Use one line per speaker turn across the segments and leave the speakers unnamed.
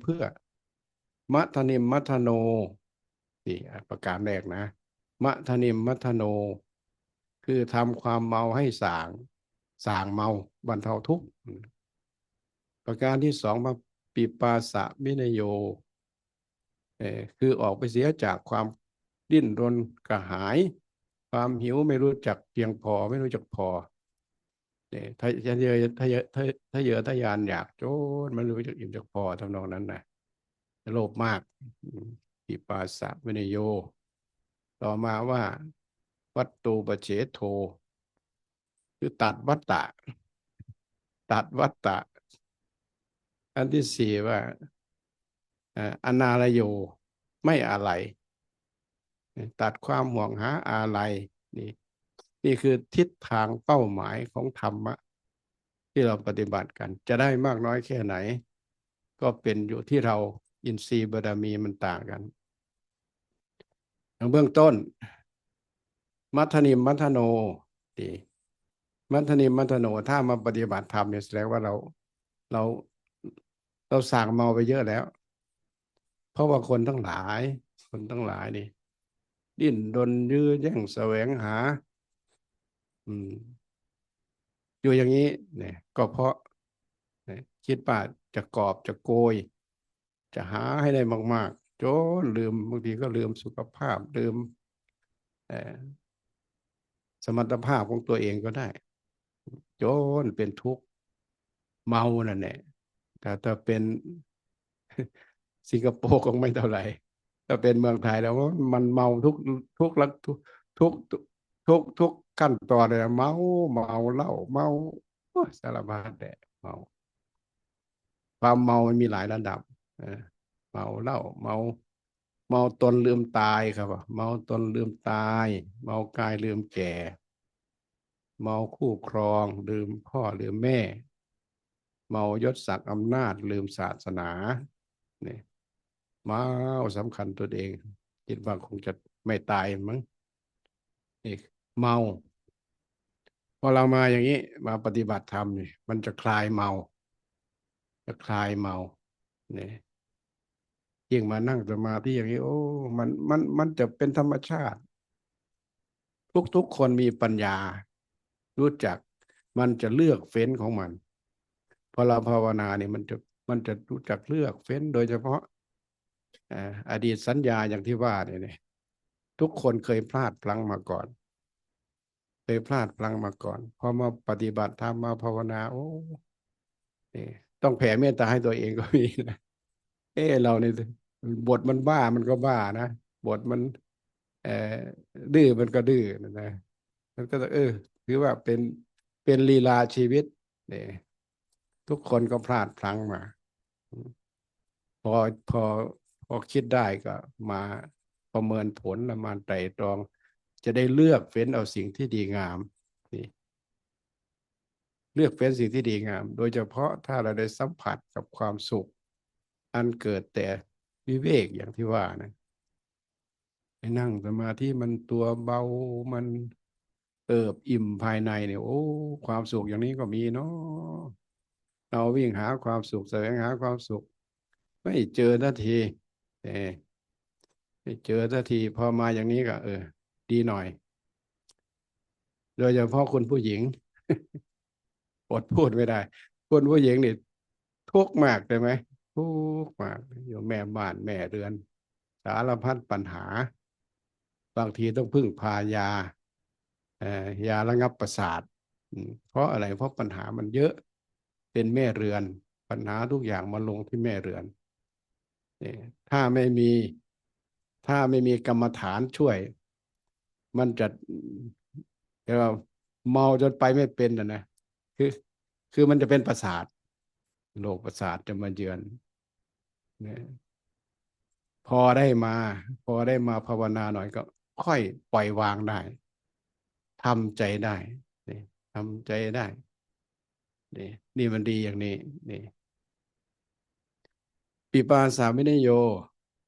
เพื่อมัทนิมมัทโนนี่ประการแรกนะมัทนิมมัทโนคือทำความเมาให้ส่างเมาบรรเทาทุกข์ประการที่สองมาปิปาสะวินโยคือออกไปเสียจากความดิ้นรนกระหายความหิวไม่รู้จักเพียงพอไม่รู้จักพอเนี่ยถ้าเยอะถ้าเยอะถ้ายานอยากโจนมันรู้จักอิ่มจักพอทำนองนั้นนะโลภมากปิปาสะวินโยต่อมาว่าวัตตูปเฉโทคือตัดวัตตะตัดวัตตะอันที่สี่ว่าอนาลโยไม่อะไรตัดความห่วงหาอะไรนี่นี่คือทิศทางเป้าหมายของธรรมะที่เราปฏิบัติกันจะได้มากน้อยแค่ไหนก็เป็นอยู่ที่เราอินทรีย์บารมีมันต่างกันเบื้องต้นมัทนิมมัทโนดีมัทนิมมัทโนถ้ามาปฏิบัติธรรมเนี่ยแสดงว่าเราเราสั่งเมาไปเยอะแล้วเพราะว่าคนทั้งหลายนี่ดิ้นรนยื้อแย่งแสวงหาอืมอยู่อย่างนี้เนี่ยก็เพราะคิดว่าจะกอบจะโกยจะหาให้ได้มากๆจนลืมบางทีก็ลืมสุขภาพลืมสมรรถภาพของตัวเองก็ได้จนเป็นทุกข์เมานั่นแหละแต่ถ้าเป็นสิงคโปร์คงไม่เท่าไหร่ถ้าเป็นเมืองไทยแล้วมันเมาทุกลักทุกทุกขั้นตอนเลยเมาเหล้าเมาสารพัดแหละเมาความเมามันมีหลายระดับเมาเหล้าเมาตนลืมตายครับเมาตนลืมตายเมากายลืมแก่เมาคู่ครองลืมพ่อลืมแม่เมายศศักดิ์อำนาจลืมศาสนาเนี่ยเมาสำคัญตัวเองคิดว่าคงจะไม่ตายมั้งนี่เมาพอเรามาอย่างนี้มาปฏิบัติธรรมนี่มันจะคลายเมาจะคลายเมาเนี่ยยิ่งมานั่งสมาธิอย่างนี้โอ้มันจะเป็นธรรมชาติทุกคนมีปัญญารู้จักมันจะเลือกเฟ้นของมันพอเราภาวนาเนี่ยมันจะรู้จักเลือกเฟ้นโดยเฉพาะอดีตสัญญาอย่างที่ว่าเนี่ยทุกคนเคยพลาดพลั้งมาก่อนเคยพลาดพลั้งมาก่อนพอมาปฏิบัติธรรมมาภาวนาโอ้นี่ต้องแผ่เมตตาให้ตัวเองก็มีนะเราเนี่ยบทมันบ้ามันก็บ้านะบทมันเอ่อดื้อมันก็ดื้อนะมันก็ถือว่าเป็นลีลาชีวิตเนี่ยทุกคนก็พลาดพลั้งมาพอพอพอคิดได้ก็มาประเมินผลและมาไตร่ตรองจะได้เลือกเฟ้นเอาสิ่งที่ดีงามนี่เลือกเฟ้นสิ่งที่ดีงามโดยเฉพาะถ้าเราได้สัมผัสกับความสุขอันเกิดแต่วิเวกอย่างที่ว่านะไปนั่งสมาธิมันตัวเบามันอิ่มภายในเนี่ยโอ้ความสุขอย่างนี้ก็มีเนาะเราวิ่งหาความสุขแสวงหาความสุขไม่เจอทันทีเออไม่เจอทันทีพอมาอย่างนี้ก็ดีหน่อยโดยเฉพาะคุณผู้หญิงอดพูดไม่ได้คุณผู้หญิงนี่ทุกข์มากเลยไหมทุกข์มากอยู่แม่บ้านแม่เรือนสารพัดปัญหาบางทีต้องพึ่งพายายาระงับประสาทเพราะอะไรเพราะปัญหามันเยอะเป็นแม่เรือนปัญหาทุกอย่างมาลงที่แม่เรือนนี่ถ้าไม่มีถ้าไม่มีกรรมฐานช่วยมันจะเรียกว่าเมาจนไปไม่เป็นนะคือคือมันจะเป็นประสาทโรคประสาทจะมาเยือนเนี่ยพอได้มาพอได้มาภาวนาหน่อยก็ค่อยปล่อยวางได้ทำใจได้นี่ทำใจได้นี่มันดีอย่างนี้นี่ปิปาสาวินโย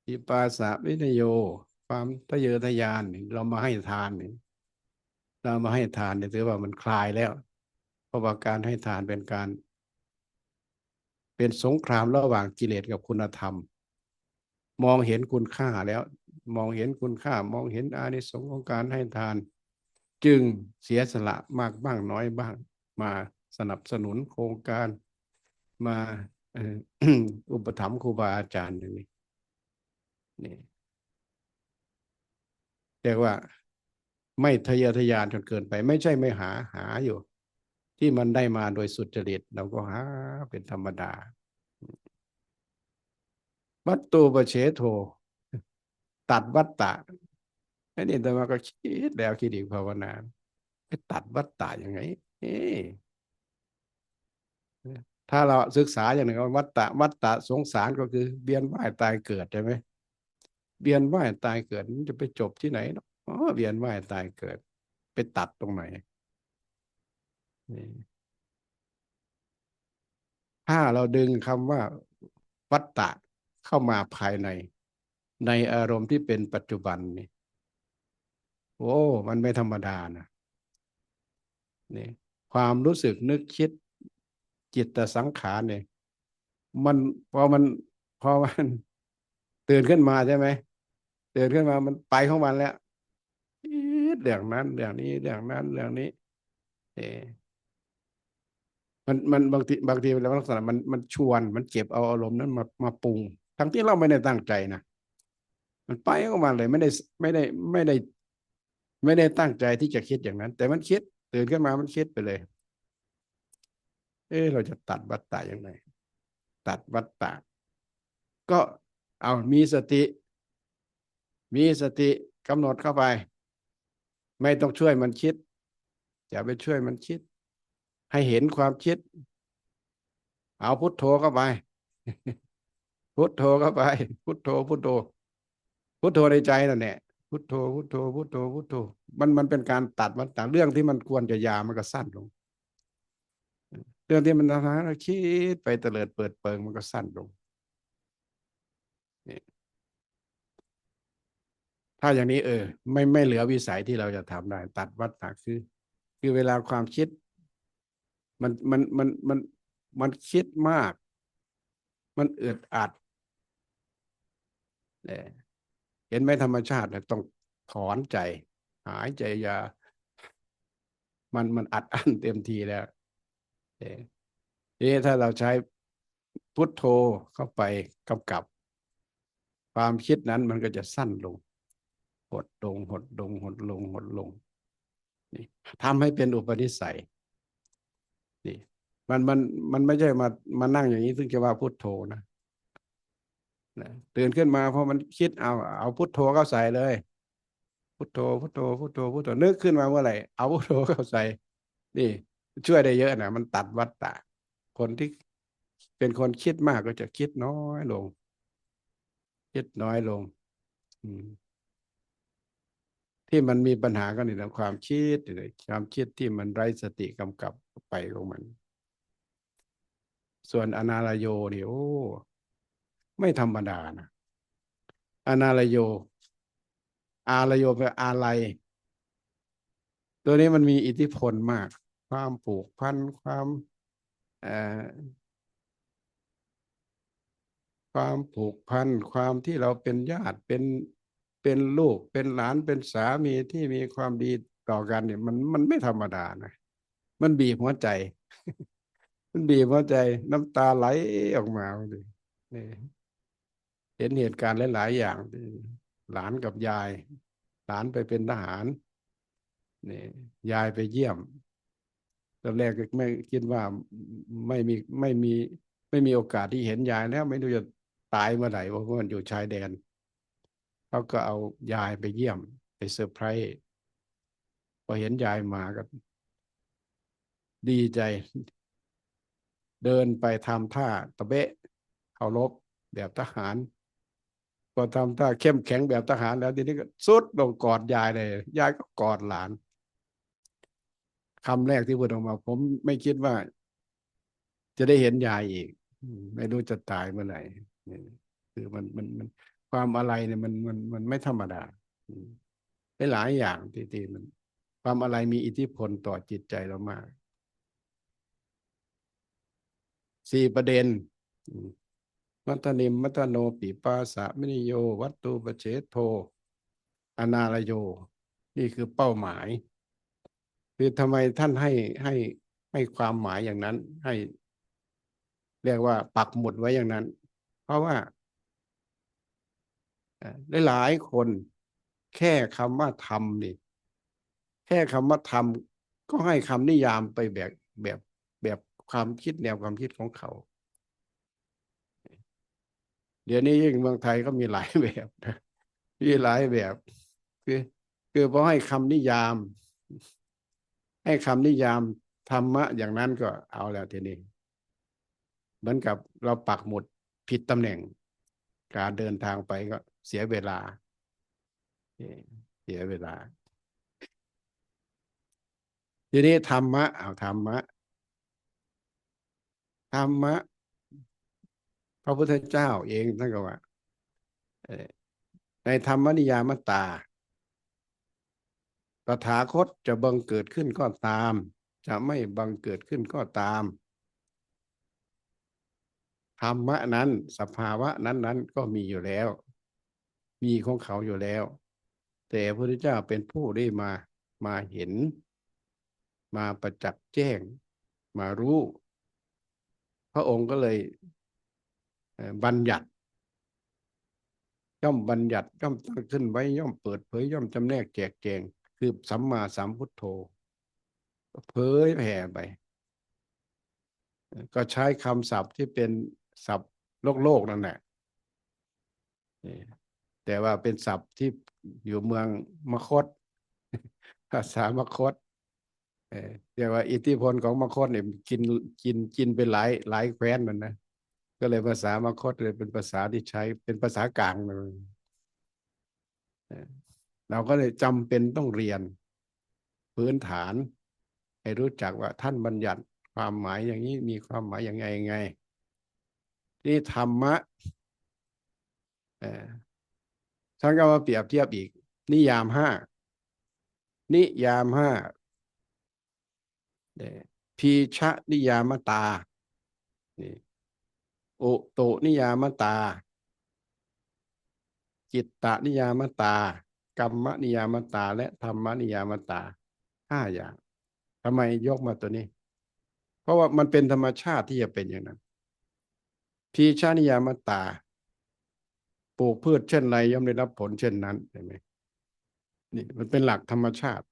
ปิปาสาวินโยความทะเยอทะยานเรามาให้ทานเรามาให้ทานถือว่ามันคลายแล้วเพราะว่าการให้ทานเป็นการ เป็นสงครามระหว่างกิเลสกับคุณธรรมมองเห็นคุณค่าแล้วมองเห็นคุณค่ามองเห็นอานิสงส์ของการให้ทานจึงเสียสละมากบ้างน้อยบ้างมาสนับสนุนโครงการมาอุปถัมภ์ครูบาอาจารย์อย่างนี้นี่เรียกว่าไม่ทะเยอทะยานจนเกินไปไม่ใช่ไม่หาอยู่ที่มันได้มาโดยสุจริตเราก็หาเป็นธรรมดาวัตตูปเฉโทตัดวัตตะอันนี้แต่มาก็คิดแล้วคิดอีกภาวนาไปตัดวัตตะยังไงเอ๊ะถ้าเราศึกษาอย่างหนึ่งวัตตะสงสารก็คือเวียนว่ายตายเกิดใช่ไหมเวียนว่ายตายเกิดมันจะไปจบที่ไหนเนาะอ๋อเวียนว่ายตายเกิดไปตัดตรงไหนถ้าเราดึงคำว่าวัตตะเข้ามาภายในอารมณ์ที่เป็นปัจจุบันนี่โอ้มันไม่ธรรมดานะนี่ความรู้สึกนึกคิดจิตสังขารเนี่ยมันพอมันพอมันตื่นขึ้นมาใช่ไหมตื่นขึ้นมามันไปของมันแล้วเรื่องนั้นเรื่องนี้เรื่องนั้นเรื่องนี้เออมันบางทีแล้วลักษณะมันชวนมันเก็บเอาอารมณ์นั้นมาปรุงทั้งที่เราไม่ได้ตั้งใจนะมันไปของมันเลยไม่ได้ไม่ได้ไม่ได้ตั้งใจที่จะคิดอย่างนั้นแต่มันคิดตื่นขึ้นมามันคิดไปเลยเราจะตัดวัฏฏะยังไงตัดวัฏฏะก็เอามีสติกำหนดเข้าไปไม่ต้องช่วยมันคิดอย่าไปช่วยมันคิดให้เห็นความคิดเอาพุทโธเข้าไปพุทโธเข้าไปพุทโธพุทโธในใจนั่นแหละพุทโธมันเป็นการตัดมันต่างเรื่องที่มันควรจะยาวมันก็สั้นลงเรื่องที่มันทำให้เราคิดไปเตลิดเปิดเปิงมันก็สั้นลงนี่ถ้าอย่างนี้ไม่เหลือวิสัยที่เราจะทำได้ตัดวัฏฏะคือเวลาความคิดมันคิดมากมันอึดอัดเนี่ยเห็นไหมธรรมชาติเนี่ยต้องถอนใจหายใจยามันอัดอั้นเต็มทีแล้วเนี่ยทีนี้ถ้าเราใช้พุทโธเข้าไปกำกับความคิดนั้นมันก็จะสั้นลงหดลงนี่ทำให้เป็นอุปนิสัยนี่มันมันมันไม่ใช่มานั่งอย่างนี้ซึ่งจะว่าพุทโธนะตื่นขึ้นมาพอมันคิดเอาพุทโธเข้าใส่เลยพุทโธนึกขึ้นมาเมื่อไหร่เอาพุทโธเข้าใส่นี่ช่วยได้เยอะนะมันตัดวัฏฏะคนที่เป็นคนคิดมากก็จะคิดน้อยลงคิดน้อยลงอืมที่มันมีปัญหาก็ในเรื่องความคิดเลยความคิดที่มันไร้สติกำกับไปของมันส่วนอนาลโยเนี่ยโอ้ไม่ธรรมดานะอนาลโยอาลโยแปลอาลัยตัวนี้มันมีอิทธิพลมากความผูกพันความเอ่อความผูกพันความที่เราเป็นญาติเป็นลูกเป็นหลานเป็นสามีที่มีความดีต่อกันเนี่ยมันไม่ธรรมดานะมันบีบหัวใจมันบีบหัวใจน้ำตาไหลออกมาเลยนี่เห็นเหตุการณ์หลายๆอย่างหลานกับยายหลานไปเป็นทหารนี่ยายไปเยี่ยมตอนแรกก็ไม่คิดว่าไม่มีไม่มีไม่มีโอกาสที่เห็นยายแล้วไม่รู้จะตายเมื่อไหร่เพราะว่ามันอยู่ชายแดนเขาก็เอายายไปเยี่ยมไปเซอร์ไพรส์พอเห็นยายมาก็ดีใจเดินไปทำท่าตะเบะเคารพแบบทหารพอทำท่าเข้มแข็งแบบทหารแล้วทีนี้ก็สุดลงกอดยายเลยยายก็กอดหลานคำแรกที่พูดออกมาผมไม่คิดว่าจะได้เห็นยายอีกไม่รู้จะตายเมื่อไหร่คือมันความอะไรเนี่ยมันไม่ธรรมดาหลายอย่างที่มันความอะไรมีอิทธิพลต่อจิตใจเรามาก4 ประเด็น มัตตนิมมัตตโนปิปาสะมินิโยวัตตุปเฉโทอนาลโยนี่คือเป้าหมายคือทำไมท่านให้ให้ความหมายอย่างนั้นให้เรียกว่าปักหมุดไว้อย่างนั้นเพราะว่าหลายๆคนแค่คำว่าทำนี่แค่คำว่าทำก็ให้คำนิยามไปแบบแบบความคิดแนวความคิดของเขาเดี๋ยวนี้ยิ่งเมืองไทยก็มีหลายแบบนะมีหลายแบบคือคือพอให้คำนิยามให้คำนิยามธรรมะอย่างนั้นก็เอาแล้วทีนี้เหมือนกับเราปักหมุดผิดตำแหน่งการเดินทางไปก็เสียเวลาเสียเวลาทีนี้ธรรมะเอาธรรมะธรรมะพระพุทธเจ้าเองท่านก็ว่าในธรรมนิยามตาตถาคตจะบังเกิดขึ้นก็ตามจะไม่บังเกิดขึ้นก็ตามธรรมะนั้นสภาวะนั้นก็มีอยู่แล้วมีของเขาอยู่แล้วแต่พระพุทธเจ้าเป็นผู้ได้มาเห็นมาประจักษ์แจ้งมารู้พระองค์ก็เลยบัญญัติย่อมบัญญัติย่อมตั้งขึ้นไว้ย่อมเปิดเผยย่อมจำแนกแจกแจงคือสัมมาสัมพุทโธเผยแผ่ไปก็ใช้คำศัพท์ที่เป็นศัพท์โลกนั่นแหละแต่ว่าเป็นศัพท์ที่อยู่เมืองมคธภาษามคธเรียกว่าอิทธิพลของมคธเนี่ยกินไปหลายแคว้นมันนะก็เลยภาษามคธเลยเป็นภาษาที่ใช้เป็นภาษากลางเลยเราก็เลยจำเป็นต้องเรียนพื้นฐานให้รู้จักว่าท่านบัญญัติความหมายอย่างนี้มีความหมายอย่างไงนี่ธรรมะท่านก็มาเปรียบเทียบอีกนิยามห้านิยามห้าพีชะนิยามตาโอโตนิยามตาจิตตนิยามตากรรมนิยามตาและธรรมนิยามตาห้าอย่างทำไมยกมาตัวนี้เพราะว่ามันเป็นธรรมชาติที่จะเป็นอย่างนั้นพีชานิยามตาปลูกพืชเช่นไรย่อมได้รับผลเช่นนั้นใช่ไหมนี่มันเป็นหลักธรรมชาติ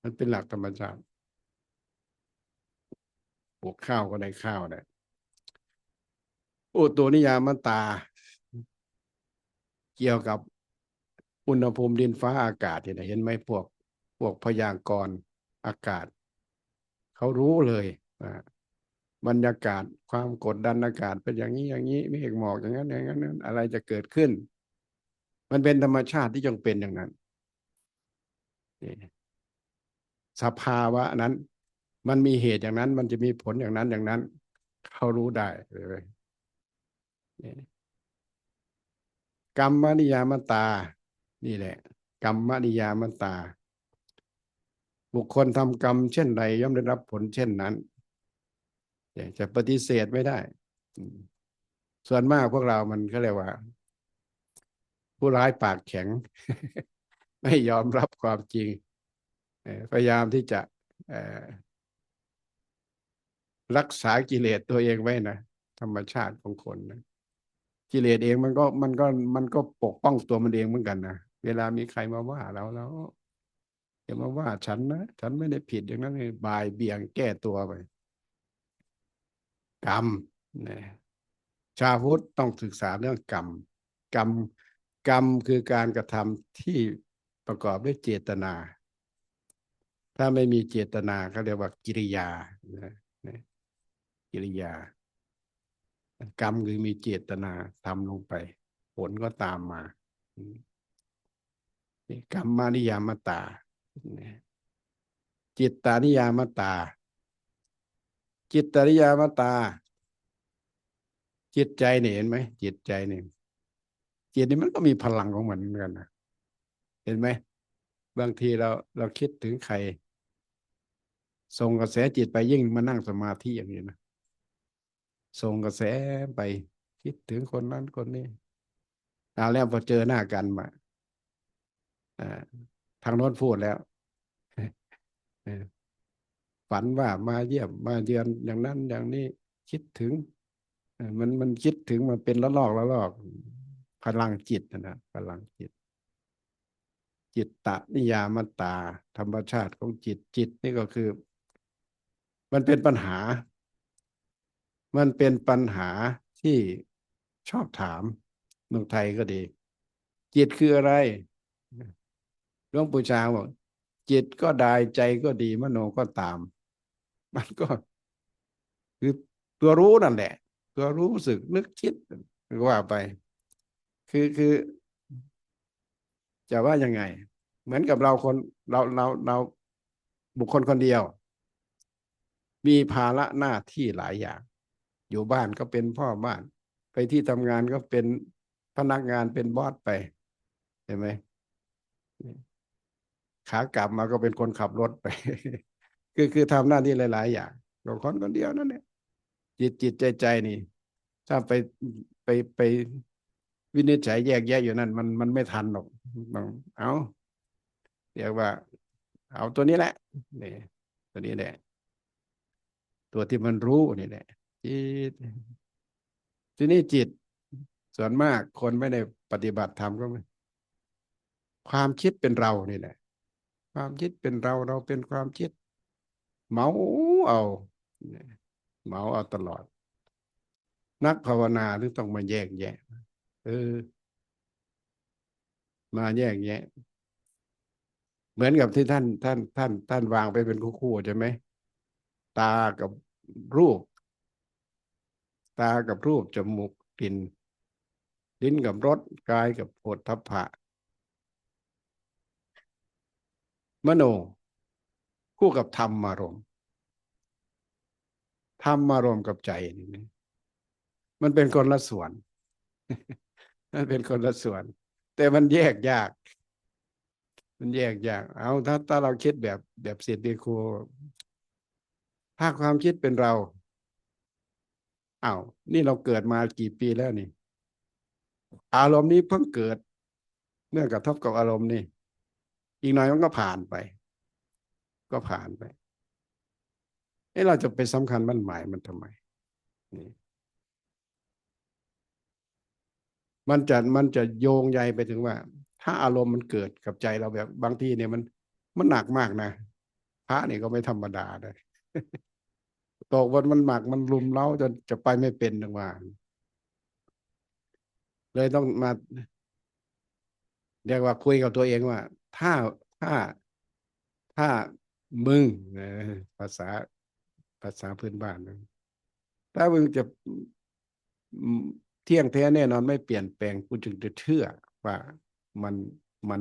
มันเป็นหลักธรรมชาติปลูกข้าวก็ได้ข้าวได้อุตุนิยามตาเกี่ยวกับอุณหภูมิดินฟ้าอากาศเห็นไหมพวกพยากรณ์อากาศเขารู้เลยบรรยากาศความกดดันอากาศเป็นอย่างนี้อย่างนี้เมฆหมอกอย่างนั้นอย่างนั้นอะไรจะเกิดขึ้นมันเป็นธรรมชาติที่จงเป็นอย่างนั้นสภาวะนั้นมันมีเหตุอย่างนั้นมันจะมีผลอย่างนั้นอย่างนั้นเขารู้ได้เลยกรรมนิยามตานี่แหละกรรมนิยามตาบุคคลทำกรรมเช่นใดย่อมได้รับผลเช่นนั้นจะปฏิเสธไม่ได้ส่วนมากพวกเรามันก็เรียกว่าผู้ร้ายปากแข็งไม่ยอมรับความจริงพยายามที่จะรักษากิเลสตัวเองไว้นะธรรมชาติของคนนะกิเลสเองมันก็ปกป้องตัวมันเองเหมือนกันนะเวลามีใครมาว่าเราแล้วอย่ามาว่าฉันนะฉันไม่ได้ผิดอย่างนั้นเลยบ่ายเบี่ยงแก้ตัวไปกรรมนะชาวพุทธต้องศึกษาเรื่องกรรมกรรมกรรมคือการกระทำที่ประกอบด้วยเจตนาถ้าไม่มีเจตนาเขาเรียกว่ากิริยานะกิริยากรรมคือมีเจตนาทำลงไปผลก็ตามมานี่กรรมมานิยามตาจิตตานิยามตาจิตตานิยามตาจิตใจเนี่ยเห็นไหมจิตใจเนี่ยจิตนี่มันก็มีพลังของมันเหมือนกันนะเห็นไหมบางทีเราคิดถึงใครส่งกระแสจิตไปยิ่งมานั่งสมาธิอย่างนี้นะ ส่งกระแสไปคิดถึงคนนั้นคนนี้เอาแล้วพอเจอหน้ากันมาอ่าทางโน้นพูดแล้วฝันว่ามาเยี่ยมมาเยือนอย่างนั้นอย่างนี้คิดถึงมันคิดถึงมันเป็นละลอกละลอกพลังจิตนะพลังจิตจิตตนิยามตาธรรมชาติของจิตนี่ก็คือมันเป็นปัญหามันเป็นปัญหาที่ชอบถามเมืองไทยก็ดีจิตคืออะไรหลวงปู่ชาบอกจิตก็ได้ใจก็ดีมโนก็ตามมันก็คือตัวรู้นั่นแหละตัวรู้สึกนึกคิดว่าไปคือจะว่ายังไงเหมือนกับเราคนเราบุคคลคนเดียวมีภาระหน้าที่หลายอย่างอยู่บ้านก็เป็นพ่อบ้านไปที่ทำงานก็เป็นพนักงานเป็นบอสไปเห็นไหมขากลับมาก็เป็นคนขับรถไปคือทำหน้าที่หลายๆอย่างเราคนเดียวนั่นเนี่ยจิตใจนี่ถ้าไปวินิจฉัยแยกแยะอยู่นั่นมันไม่ทันหรอกเอาเรียกว่าเอาตัวนี้แหละนี่ตัวนี้แหละตัวที่มันรู้นี่แหละจิตทีนี้จิตส่วนมากคนไม่ได้ปฏิบัติธรรมก็ความคิดเป็นเรานี่แหละความคิดเป็นเราเป็นความคิดเมาเอาเมาเอาตลอดนักภาวนาถึงต้องมาแยกแยะเออมาแยกแยะเหมือนกับที่ท่านวางไปเป็นคู่ใช่ไหมตากับรูปตากับรูปจมูกกลิ่นลิ้นกับรสกายกับโผฏฐัพพะมโนคู่กับธรรมารมณ์ธรรมารมณ์กับใจนี่มันเป็นคนละส่วนมันเป็นคนละส่วนแต่มันแยกยากมันแยกยากเอาถ้าเราคิดแบบสิทธิครูถ้าความคิดเป็นเราอ้าวนี่เราเกิดมากี่ปีแล้วนี่อารมณ์นี้เพิ่งเกิดเมื่อกระทบกับอารมณ์นี่อีกหน่อยมันก็ผ่านไปก็ผ่านไปเราจะไปสำคัญมั่นหมายมันทำไมนี่มันจะโยงใยไปถึงว่าถ้าอารมณ์มันเกิดกับใจเราแบบบางทีเนี่ยมันหนักมากนะพระนี่ก็ไม่ธรรมดาเลยตกวันมันหนักมันรุมเร้าจะไปไม่เป็นถึงว่าเลยต้องมาเรียกว่าคุยกับตัวเองว่าถ้าถ้าถ้ามึงภาษาพื้นบ้านนะถ้ามึงจะเที่ยงแท้แน่นอนไม่เปลี่ยนแปลงกูจึงจะเชื่อว่ามันมัน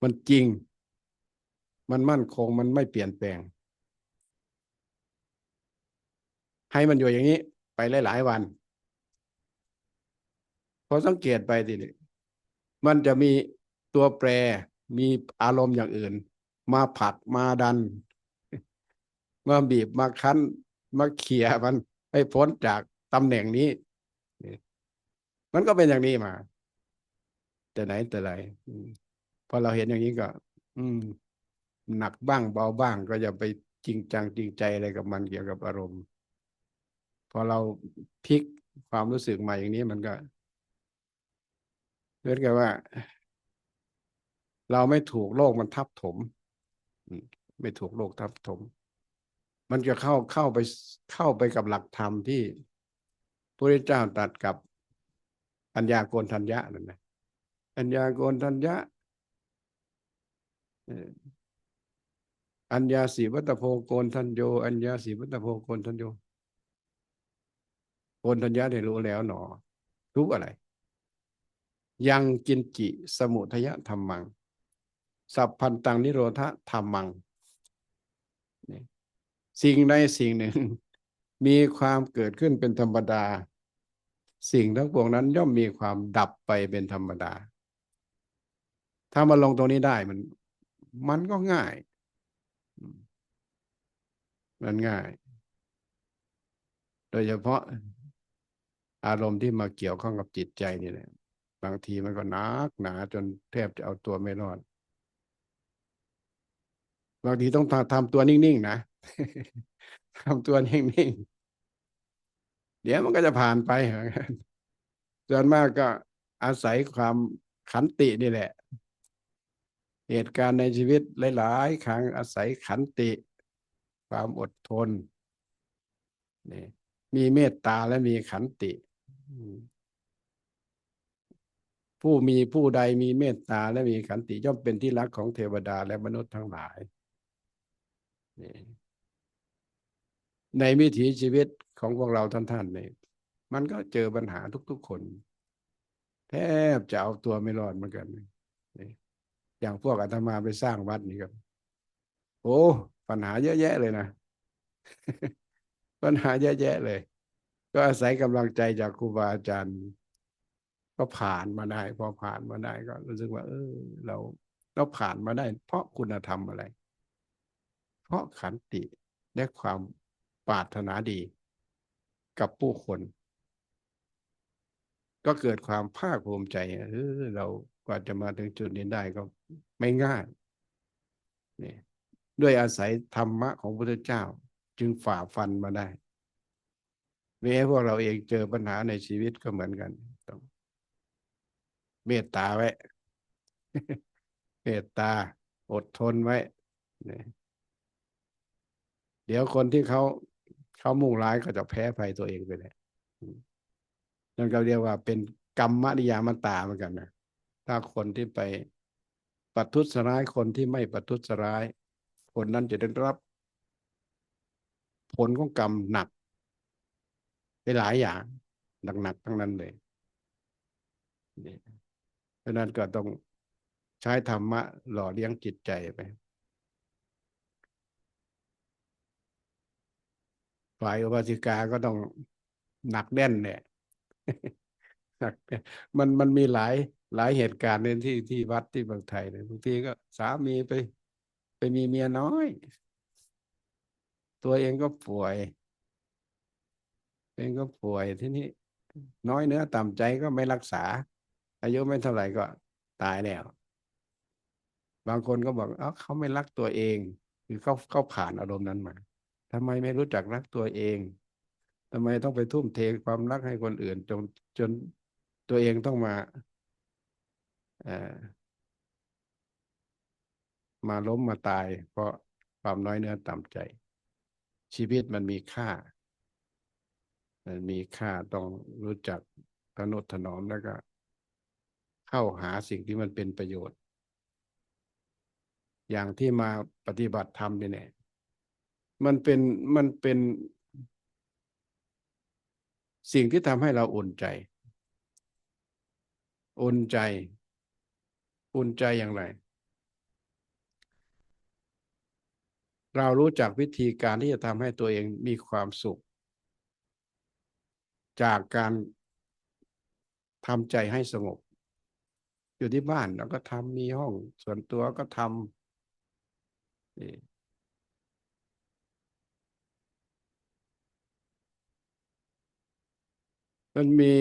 มันจริงมันมั่นคงมันไม่เปลี่ยนแปลงให้มันอยู่อย่างนี้ไปหลายๆวันพอสังเกตไปทีนี้มันจะมีตัวแปรมีอารมณ์อย่างอื่นมาผลักมาดันมาบีบมาคั้นมาเขี่ยมันให้พ้นจากตำแหน่งนี้มันก็เป็นอย่างนี้มาแต่ไหนแต่ไรพอเราเห็นอย่างนี้ก็อืมหนักบ้างเบาบ้างก็อย่าไปจริงจังจริงใจอะไรกับมันเกี่ยวกับอารมณ์พอเราพลิกความรู้สึกมาอย่างนี้มันก็เหมือนกับว่าเราไม่ถูกโลกมันทับถมไม่ถูกโลกทับถมมันจะเข้าไปกับหลักธรรมที่พระพุทธเจ้าตรัสกับอัญญาโกณทัญญะนั่นนะอัญญาโกณทัญญะอัญญาสีวัตโพโกณทัญโยอัญญาสีวัตโพโกณทัญโยโกณทัญญะได้รู้แล้วหนอรู้อะไรยังกินจิสมุทยธรรมังสัพพันตังนิโรธธรรมังสิ่งใดสิ่งหนึ่งมีความเกิดขึ้นเป็นธรรมดาสิ่งทั้งปวงนั้นย่อมมีความดับไปเป็นธรรมดาถ้ามาลงตรงนี้ได้มันก็ง่ายมันง่ายโดยเฉพาะ อารมณ์ที่มาเกี่ยวข้องกับจิตใจนี่แหละบางทีมันก็หนักหนาจนแทบจะเอาตัวไม่รอดบางทีต้องทำตัวนิ่งๆนะทำตัวนิ่งๆเดี๋ยวมันก็จะผ่านไปส่วนมากก็อาศัยความขันตินี่แหละเหตุการณ์ในชีวิตหลายๆครั้งอาศัยขันติความอดทนนี่มีเมตตาและมีขันติผู้ใดมีเมตตาและมีขันติย่อมเป็นที่รักของเทวดาและมนุษย์ทั้งหลายนี่ในวิถีชีวิตของพวกเราท่านเนี่ยมันก็เจอปัญหาทุกๆคนแทบจะเอาตัวไม่รอดเหมือนกันนี่อย่างพวกอาตมาไปสร้างวัดนี่ครับโอ้ปัญหาเยอะแยะเลยนะปัญหาเยอะแยะเลยก็อาศัยกำลังใจจากครูบาอาจารย์ก็ผ่านมาได้พอผ่านมาได้ก็รู้สึกว่าเราเราผ่านมาได้เพราะคุณธรรมอะไรเพราะขันติและความปรารถนาดีกับผู้คนก็เกิดความภาคภูมิใจเรากว่าจะมาถึงจุดนี้ได้ก็ไม่ง่ายนี่ด้วยอาศัยธรรมะของพระพุทธเจ้าจึงฝ่าฟันมาได้แม้พวกเราเองเจอปัญหาในชีวิตก็เหมือนกันต้องเมตตาไว้เมตตาอดทนไว้นี่เดี๋ยวคนที่เขามุ่งร้ายก็จะแพ้ภัยตัวเองไปเลยนั่นก็เรียกว่าเป็นกรรมนิยามตาเหมือนกันนะถ้าคนที่ไปประทุษร้ายคนที่ไม่ประทุษร้ายคนนั้นจะได้รับผลของกรรมหนักไปหลายอย่างหนักๆทั้งนั้นเลยเพราะนั้นก็ต้องใช้ธรรมะหล่อเลี้ยงจิตใจไปฝ่ายอุบาสิกาก็ต้องหนักแน่นเนี่ยหนักมันมีหลายเหตุการณ์ในที่วัดที่บางไทยเนี่ยบางทีก็สามีไปมีเมียน้อยตัวเองก็ป่วยที่นี่น้อยเนื้อต่ำใจก็ไม่รักษาอายุไม่เท่าไหร่ก็ตายแล้วบางคนก็บอกเขาไม่รักตัวเองคือเขาผ่านอารมณ์นั้นมาทำไมไม่รู้จักรักตัวเองทำไมต้องไปทุ่มเทความรักให้คนอื่นจนตัวเองต้องเอ่อมาล้มมาตายเพราะความน้อยเนื้อต่ำใจชีวิตมันมีค่าต้องรู้จักทนุถนอมแล้วก็เข้าหาสิ่งที่มันเป็นประโยชน์อย่างที่มาปฏิบัติธรรมเนี่ยมันเป็นสิ่งที่ทำให้เราอุ่นใจอุ่นใจอุ่นใจอย่างไรเรารู้จักวิธีการที่จะทำให้ตัวเองมีความสุขจากการทำใจให้สงบอยู่ที่บ้านเราก็ทำมีห้องส่วนตัวก็ทำนี่มันมี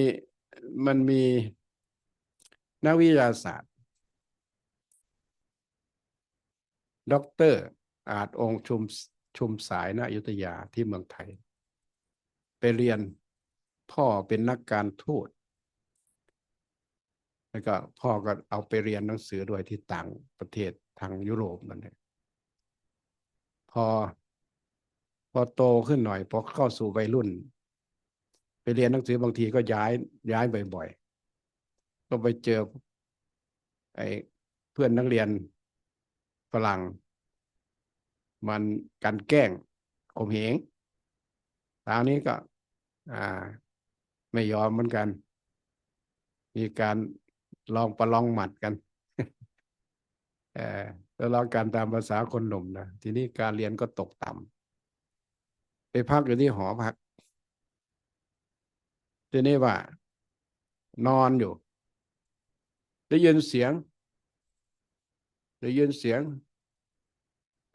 มันมีนักวิทยาศาสตร์ด็อกเตอร์อาจองค์ชุมสายณอยุธยาที่เมืองไทยไปเรียนพ่อเป็นนักการทูตแล้วก็พ่อก็เอาไปเรียนหนังสือด้วยที่ต่างประเทศทางยุโรปนั่นเองพอพอโตขึ้นหน่อยพอเข้าสู่วัยรุ่นไปเรียนหนังสือบางทีก็ย้ายบ่อยๆก็ไปเจอไอ้เพื่อนนักเรียนฝรั่งมันกันแกล้งข่มเหงคราวนี้ก็อ่าไม่ยอมเหมือนกันมีการลองประลองหมัดกันเออแล้วลองการตามภาษาคนหนุ่มนะทีนี้การเรียนก็ตกต่ำไปพักอยู่ที่หอพักทีนี้ว่านอนอยู่ได้ยินเสียงได้ยินเสียง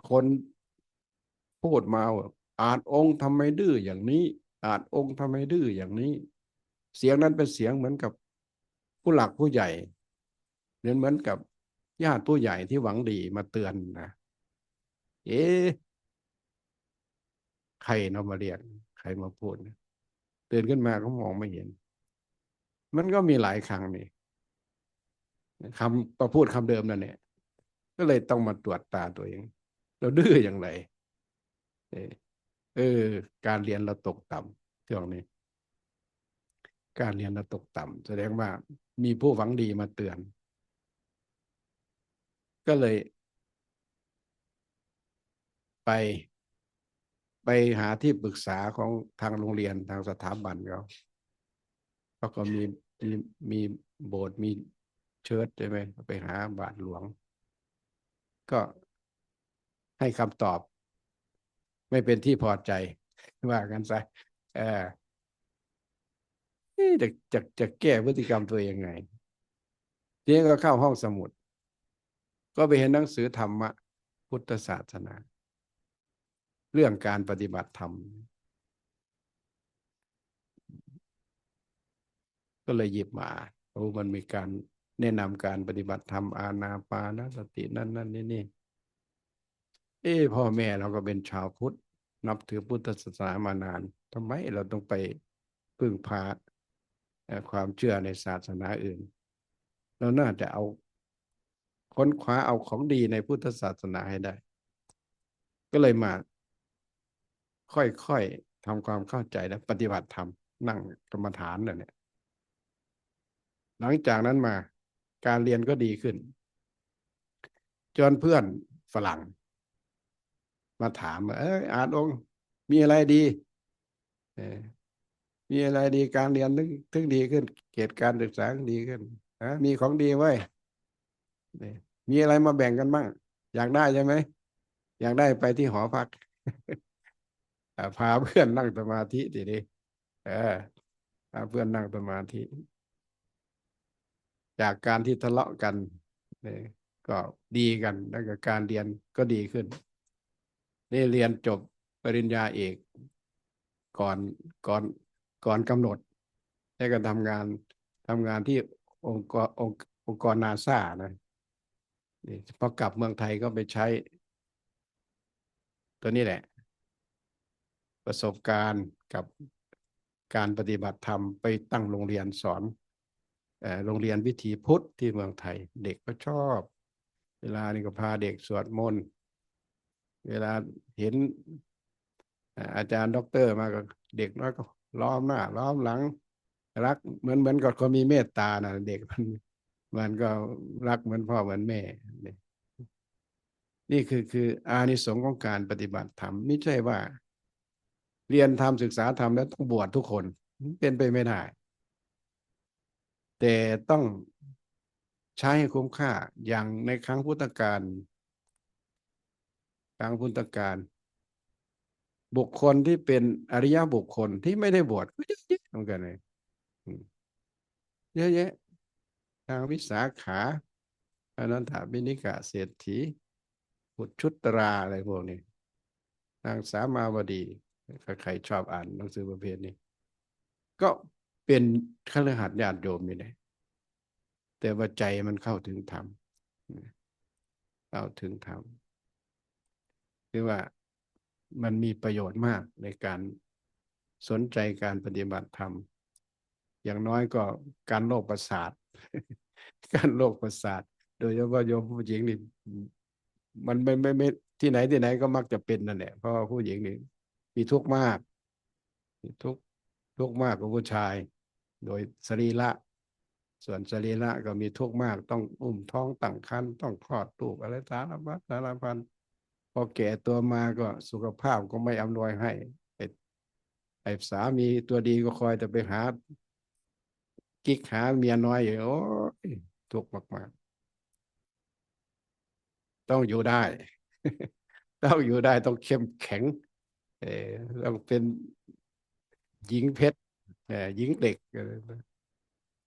คนพูดมาว่าอาจองค์ทำไมดื้ออย่างนี้อาจองค์ทำไมดื้ออย่างนี้ เสียงนั้นเป็นเสียงเหมือนกับผู้หลักผู้ใหญ่เหมือนกับญาติผู้ใหญ่ที่หวังดีมาเตือนนะเอ๊ะใครเนาะมาเรียกใครมาพูดตื่นขึ้นมาเขามองไม่เห็นมันก็มีหลายครั้งนี่คำประพูดคำเดิมนั่นเนี่ยก็เลยต้องมาตรวจตาตัวเองเราดื้ออย่างไรเออเออการเรียนเราตกต่ำช่วงนี้การเรียนเราตกต่ำแสดงว่ามีผู้หวังดีมาเตือนก็เลยไปไปหาที่ปรึกษาของทางโรงเรียนทางสถาบันเขาก็มีมีโบสถ์มีเชิดใช่ไหมไปหาบาทหลวงก็ให้คำตอบไม่เป็นที่พอใจว่ากันซะเออจะแก้พฤติกรรมตัวเองไงทีนี้ก็เข้าห้องสมุดก็ไปเห็นหนังสือธรรมะพุทธศาสนาเรื่องการปฏิบัติธรรมก็เลยหยิบมาโอ้มันมีการแนะนำการปฏิบัติธรรมอานาปานสตินั่นนี่พ่อแม่เราก็เป็นชาวพุทธนับถือพุทธศาสนามานานทำไมเราต้องไปพึ่งพาความเชื่อในศาสนาอื่นเราน่าจะเอาค้นคว้าเอาของดีในพุทธศาสนาให้ได้ก็เลยมาค่อยๆทำความเข้าใจและปฏิบัติธรรมนั่งกรรมฐานเนี่ยหลังจากนั้นมาการเรียนก็ดีขึ้นจนเพื่อนฝรั่งมาถามว่าอาจองค์มีอะไรดีเออมีอะไรดีการเรียนถึงดีขึ้นเกรดการศึกษาดีขึ้นมีของดีไว้มีอะไรมาแบ่งกันบ้างอยากได้ใช่ไหมอยากได้ไปที่หอพักพาเพื่อนนั่งสมาธิทีนี้เออพาเพื่อนนั่งสมาธิจากการที่ทะเลาะกันเนี่ยก็ดีกันแล้วก็การเรียนก็ดีขึ้นนี่เรียนจบปริญญาเอกก่อนก่อนก่อนกำหนดได้ก็ทำงานที่องค์กรนาซานะนี่พอกลับเมืองไทยก็ไปใช้ตัวนี้แหละประสบการณ์กับการปฏิบัติธรรมไปตั้งโรงเรียนสอนโรงเรียนวิถีพุทธที่เมืองไทยเด็กก็ชอบเวลานี่ก็พาเด็กสวดมนต์เวลาเห็นอาจารย์ด็อกเตอร์มาก็เด็กน้อยก็ล้อมหน้าล้อมหลังรักเหมือนกับคนมีเมตตานะเด็กมันก็รักเหมือนพ่อเหมือนแม่นี่คืออานิสงส์ของการปฏิบัติธรรมไม่ใช่ว่าเรียนธรรมศึกษาธรรมแล้วต้องบวชทุกคนเป็นไปไม่ได้แต่ต้องใช้ให้คุ้มค่าอย่างในครั้งพุทธกาลบุคคลที่เป็นอริยบุคคลที่ไม่ได้บวชก็เยอะแยะเหมือนกันเลยเยอะแยะทางวิสาขาอนันถบิณฑิกะเศรษฐีบุตรชุตราอะไรพวกนี้นางสามาวดีใครชอบอ่านหนังสือประเภทนี้ก็เป็นฆราวาสญาติโยมนี่แหละแต่ว่าใจมันเข้าถึงธรรมเข้าถึงธรรมคือว่ามันมีประโยชน์มากในการสนใจการปฏิบัติธรรมอย่างน้อยก็การโรคประสาทการโรคประสาทโดยเฉพาะโยมผู้หญิงนี่มันไม่ที่ไหนก็มักจะเป็นนั่นแหละเพราะว่าผู้หญิงนี่มีทุกข์มากมีทุกข์มากกว่าผู้ชายโดยสรีระส่วนสรีระก็มีทุกข์มากต้องอุ้มท้องตั้งครรภ์ต้องคลอดลูกอะไรสารพันพอแก่ตัวมาก็สุขภาพก็ไม่อำนวยให้ไอ้สามีตัวดีก็คอยแต่ไปหากิ๊กหาเมียน้อยอยู่โอ้ยทุกข์มากๆต้องอยู่ได้ต้องอยู่ได้ต้องเข้มแข็งเออต้องเป็นหญิงเพชรหญิงเด็ก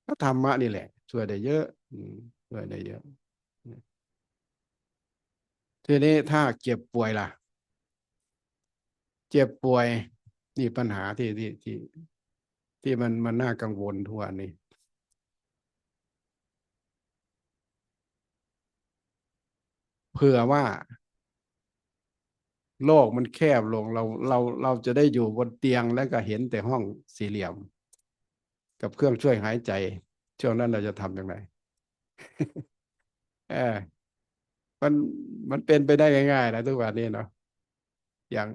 ก็ธรรมะนี่แหละช่วยได้เยอะช่วยได้เยอะทีนี้ถ้าเจ็บป่วยล่ะเจ็บป่วยนี่ปัญหาที่ ที่มันน่ากังวลทุกวันนี้เผื่อว่าโลกมันแคบลงเราจะได้อยู่บนเตียงแล้วก็เห็นแต่ห้องสี่เหลี่ยมกับเครื่องช่วยหายใจช่วงนั้นเราจะทำอย่างไรเออมันมันเป็นไปได้ง่ายๆนะทุกวันนี้เนาะอย่าง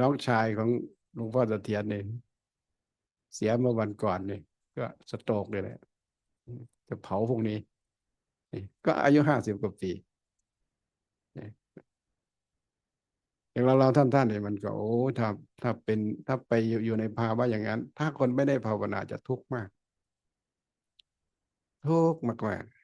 น้องชายของหลวงพ่อเสถียรเนี่ยเสียเมื่อวันก่อนเนี่ยก็สโตรกเลยแหละจะเผาพวกนี้นี่ก็อายุ50 กว่าปีนี่อย่างเราท่านเนี่ยมันก็โอ้ถ้าเป็นถ้าไปอยู่ในภาวะอย่างนั้นถ้าคนไม่ได้ภาวนาจะทุกข์มากทุกข์มากๆ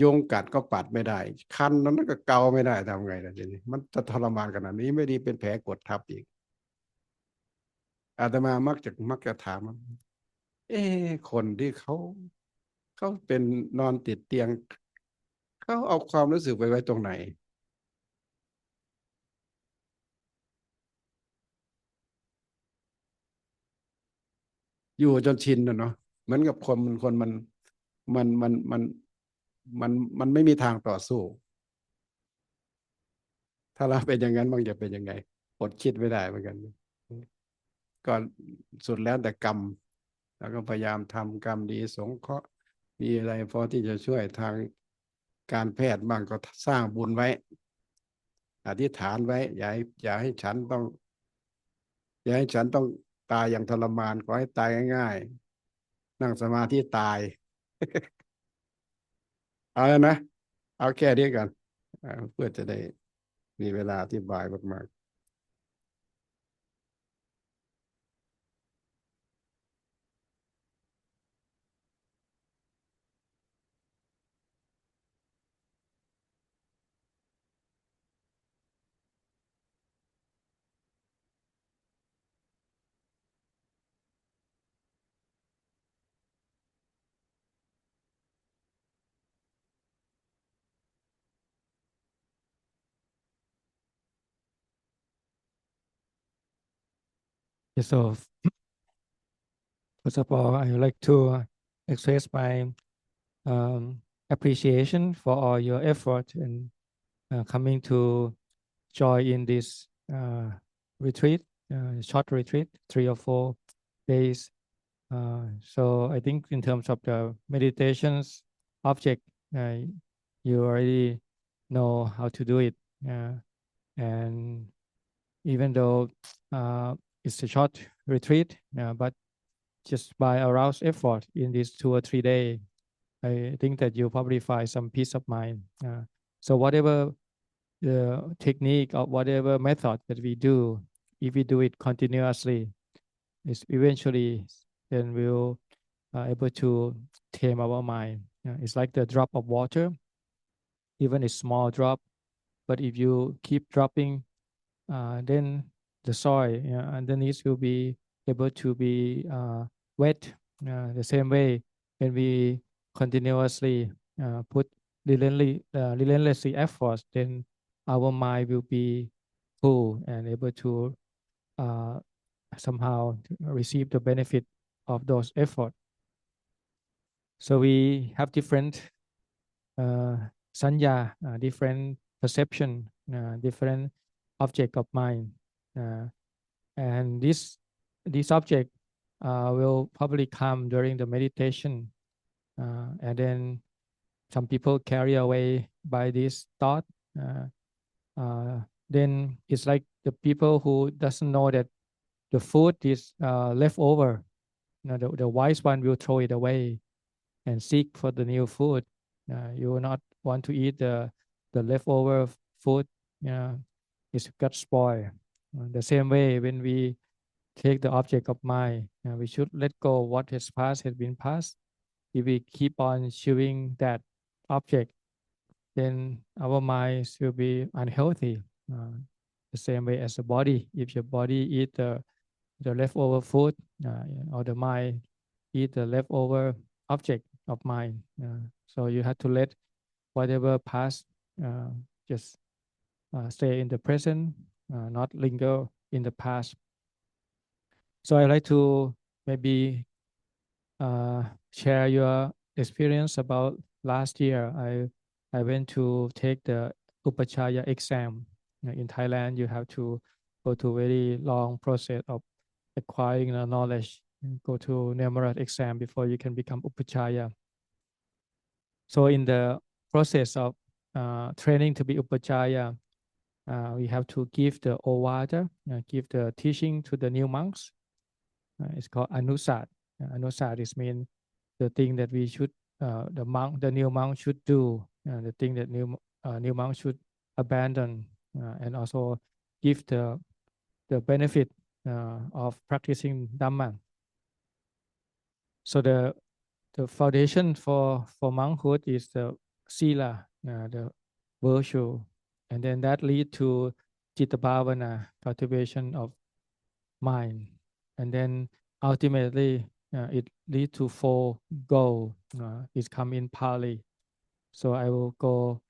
ยุงกัดก็ปัดไม่ได้คันนั้นก็เกาไม่ได้ทำไงล่ะทีนี้มันจะทรมานขนาดนี้ไม่ดีเป็นแผลกดทับอีกอาตมามักจะถามว่าคนที่เขาเป็นนอนติดเตียงเขาเอาความรู้สึกไปไว้ตรงไหนอยู่จนชินนะเนาะเหมือนกับคนมันมันมันมันมันไม่มีทางต่อสู้ถ้าเราเป็นอย่างนั้นบางจะเป็นยังไงอดคิดไม่ได้เหมือนกันก็สุดแล้วแต่กรรมแล้วก็พยายามทำกรรมดีสงเคราะห์มีอะไรพอที่จะช่วยทางการแพทย์บ้างก็สร้างบุญไว้อธิษฐานไว้อย่าให้ฉันต้องตายอย่างทรมานขอให้ตายง่ายๆนั่งสมาธิตายเอาแล้วนะเอาแค่นี้กันเพื่อจะได้มีเวลาอธิบายมาก
Yeah, so first of all, I would like to express my appreciation for all your effort in coming to join in this retreat, short retreat, 3 or 4 days. So I think in terms of the meditations object, you already know how to do it. And even though it's a short retreat, but just by aroused effort in these 2 or 3 days, I think that you probably find some peace of mind. So whatever the technique or whatever method that we do, if we do it continuously, is eventually then we'll able to tame our mind. It's like the drop of water, even a small drop, but if you keep dropping, then the soil underneath will be able to be wet. The same way, when we continuously put relentlessly efforts, then our mind will be full and able to uh, somehow receive the benefit of those efforts. So we have different uh, sanya, different perception, different object of mind, uh, and this object will probably come during the meditation, and then some people carry away by this thought. Uh, then it's like the people who doesn't know that the food is left over. The wise one will throw it away and seek for the new food. You will not want to eat the leftover food. It's got spoiled. The same way, when we take the object of mind, we should let go what has been past. If we keep on chewing that object, then our minds will be unhealthy. The same way as the body. If your body eat the leftover food, or the mind eat the leftover object of mind. So you have to let whatever past, just stay in the present, not linger in the past. So I'd like to maybe share your experience about last year. I went to take the Upachaya exam. In Thailand, you have to go to a very long process of acquiring the knowledge, go to numerous exam before you can become Upachaya. So in the process of training to be Upachaya, we have to give the Ovada, give the teaching to the new monks. It's called Anusat. Anusat is mean the thing that we should, the new monk should do, the thing that new monk should abandon, and also give the benefit of practicing Dhamma. So the foundation for monkhood is the sila, the virtue, and then that lead to citta bhavana, cultivation of mind, and then ultimately it lead to four goal. It come in Pali. So I will go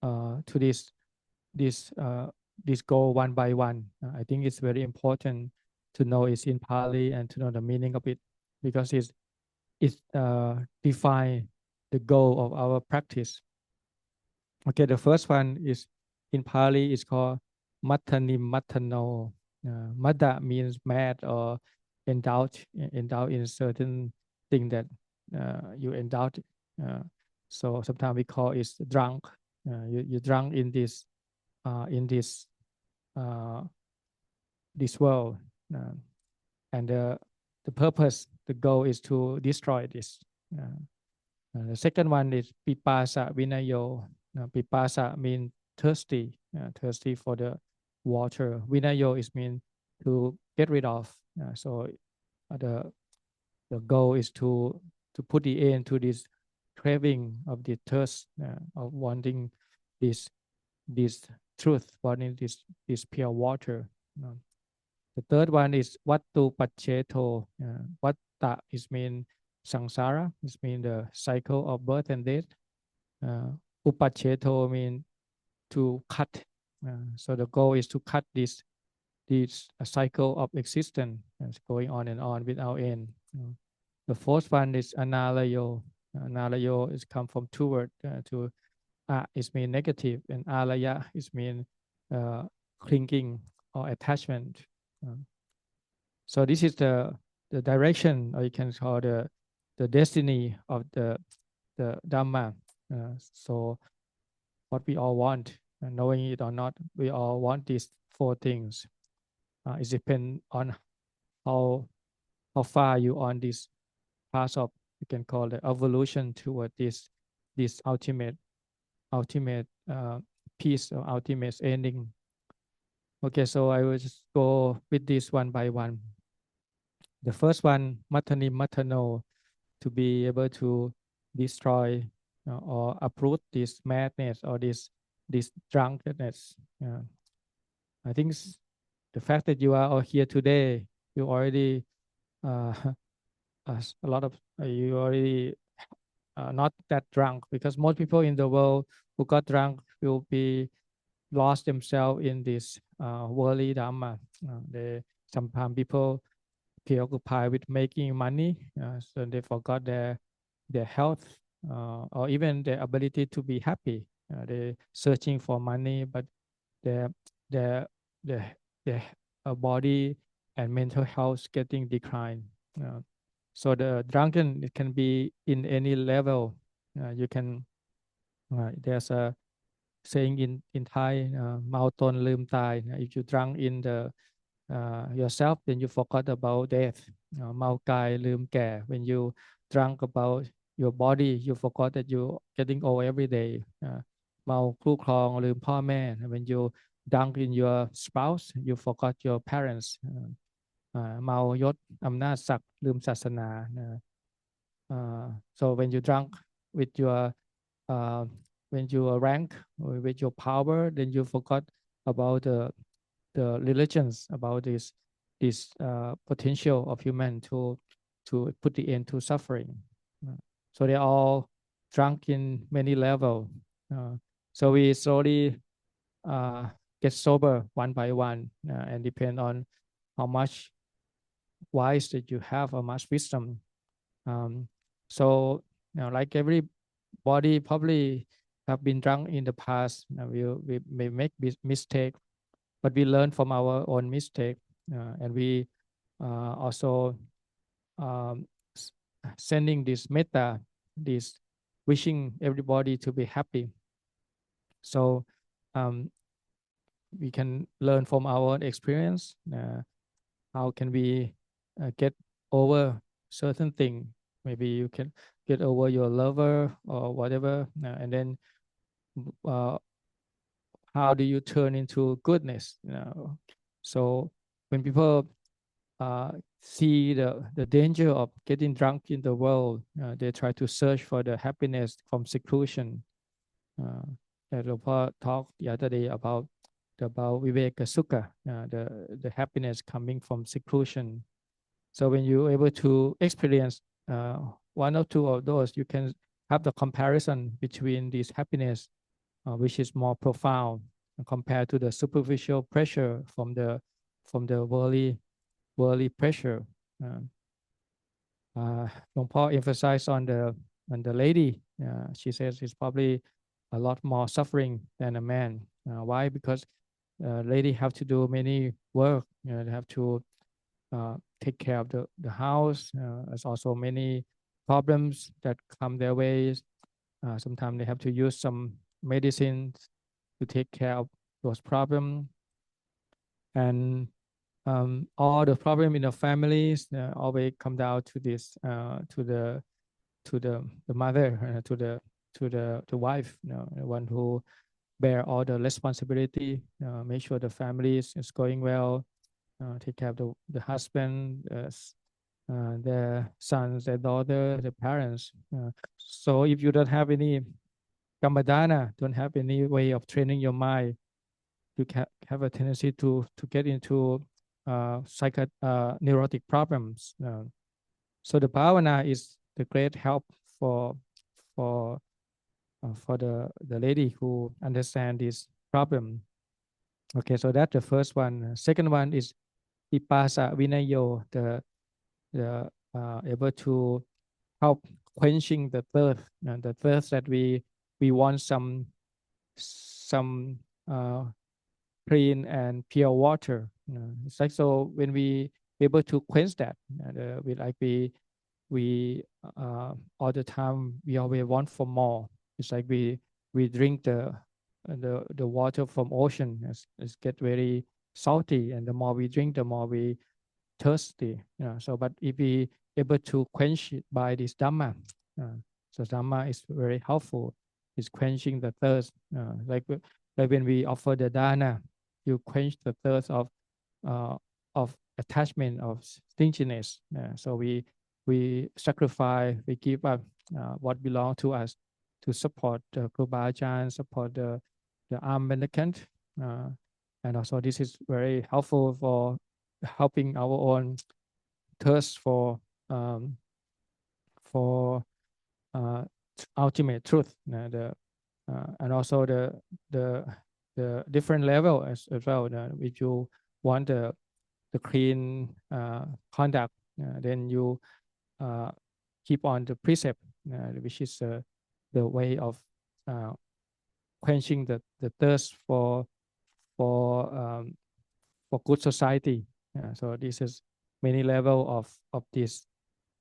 to this goal one by one. I think it's very important to know it's in Pali and to know the meaning of it, because it's define the goal of our practice. Okay, the first one is in Pali is called Mattanim Mattano. Matta means mad or indulge in certain thing that you indulge. So sometimes we call it drunk. You drunk in this uh, this world, and the purpose, the goal is to destroy this. The second one is pipasa vinayo. Pipasa means thirsty, thirsty for the water. Vinayo is mean to get rid of. So the goal is to put the end to this craving of the thirst, of wanting this truth, wanting this pure water. The third one is Vattu Pacheto. Vatta is mean samsara, is mean the cycle of birth and death. Upacheto mean to cut. So the goal is to cut this cycle of existence going on and on without end. The fourth one is Analayo. Analayo is come from two words. To is mean negative, and alaya is mean clinging or attachment. So this is the direction, or you can call the destiny of the Dhamma. So what we all want, knowing it or not, we all want these four things. It depends on how far you on this path of, you can call the evolution toward this ultimate peace or ultimate ending. Okay, so I will just go with this one by one. The first one, Matani Matano, to be able to destroy or uproot this madness or this drunkenness. I think the fact that you are all here today, you already a lot of you already not that drunk, because most people in the world who got drunk will be lost themselves in this worldly Dhamma. Sometimes people preoccupied with making money, so they forgot their health or even their ability to be happy. They're searching for money, but their their their, their body and mental health getting declined. So the drunken, it can be in any level. You can there's a saying in Thai, เมาตนลืมตาย. If you drunk in the yourself, then you forgot about death. เมากายลืมแก่. When you drunk about your body, you forgot that you getting old every day. เมาคู่ครองลืมพ่อแม่. When you drunk in your spouse, you forgot your parents. เมายศอำนาจศักดิ์ลืมศาสนา. So when you drunk with your when you rank or with your power, then you forgot about the religions, about this potential of human to put the end to suffering. So they're all drunk in many levels. So we slowly get sober one by one, and depend on how much wise that you have, how much wisdom. So like everybody probably have been drunk in the past. We may make mistake, but we learn from our own mistake, and we also um, sending this metta, this wishing everybody to be happy. So we can learn from our own experience. How can we get over certain thing? Maybe you can get over your lover or whatever, and then how do you turn into goodness? So when people see the danger of getting drunk in the world, they try to search for the happiness from seclusion. That Lopar talked the other day about Viveka Sukha, the happiness coming from seclusion. So when you're able to experience one or two of those, you can have the comparison between this happiness, which is more profound compared to the superficial pressure from the worldly pressure. Long Paul emphasized on the lady. She says it's probably a lot more suffering than a man. Why? Because lady have to do many work. They have to take care of the house. There's also many problems that come their ways. Sometimes they have to use some medicines to take care of those problems. And all the problem in the families always come down to this, to the mother, to the wife, the one who bear all the responsibility, make sure the family is going well, take care of the husband, their sons, their daughter, their parents. So if you don't have any kammadana, don't have any way of training your mind, you can have a tendency to get into neurotic problems. So the bhavana is the great help for for the lady who understand this problem. Okay, so that's the first one. Second one is Vipasa Vinayo, the able to help quenching the thirst that we want some clean and pure water. It's like, so when we able to quench that, we all the time we always want for more. It's like we drink the water from ocean. It's get very salty, and the more we drink, the more we thirsty. So but if we able to quench it by this Dhamma, so Dhamma is very helpful. It's quenching the thirst. Like when we offer the dana, you quench the thirst of attachment, of stinginess. So we sacrifice, we give up what belongs to us to support the Guru Ajahn, support the armed mendicant. And also this is very helpful for helping our own thirst for ultimate truth. And also the different level as well. If you want the clean conduct, then you keep on the precept, which is the way of quenching the thirst for good society. So this is many level of this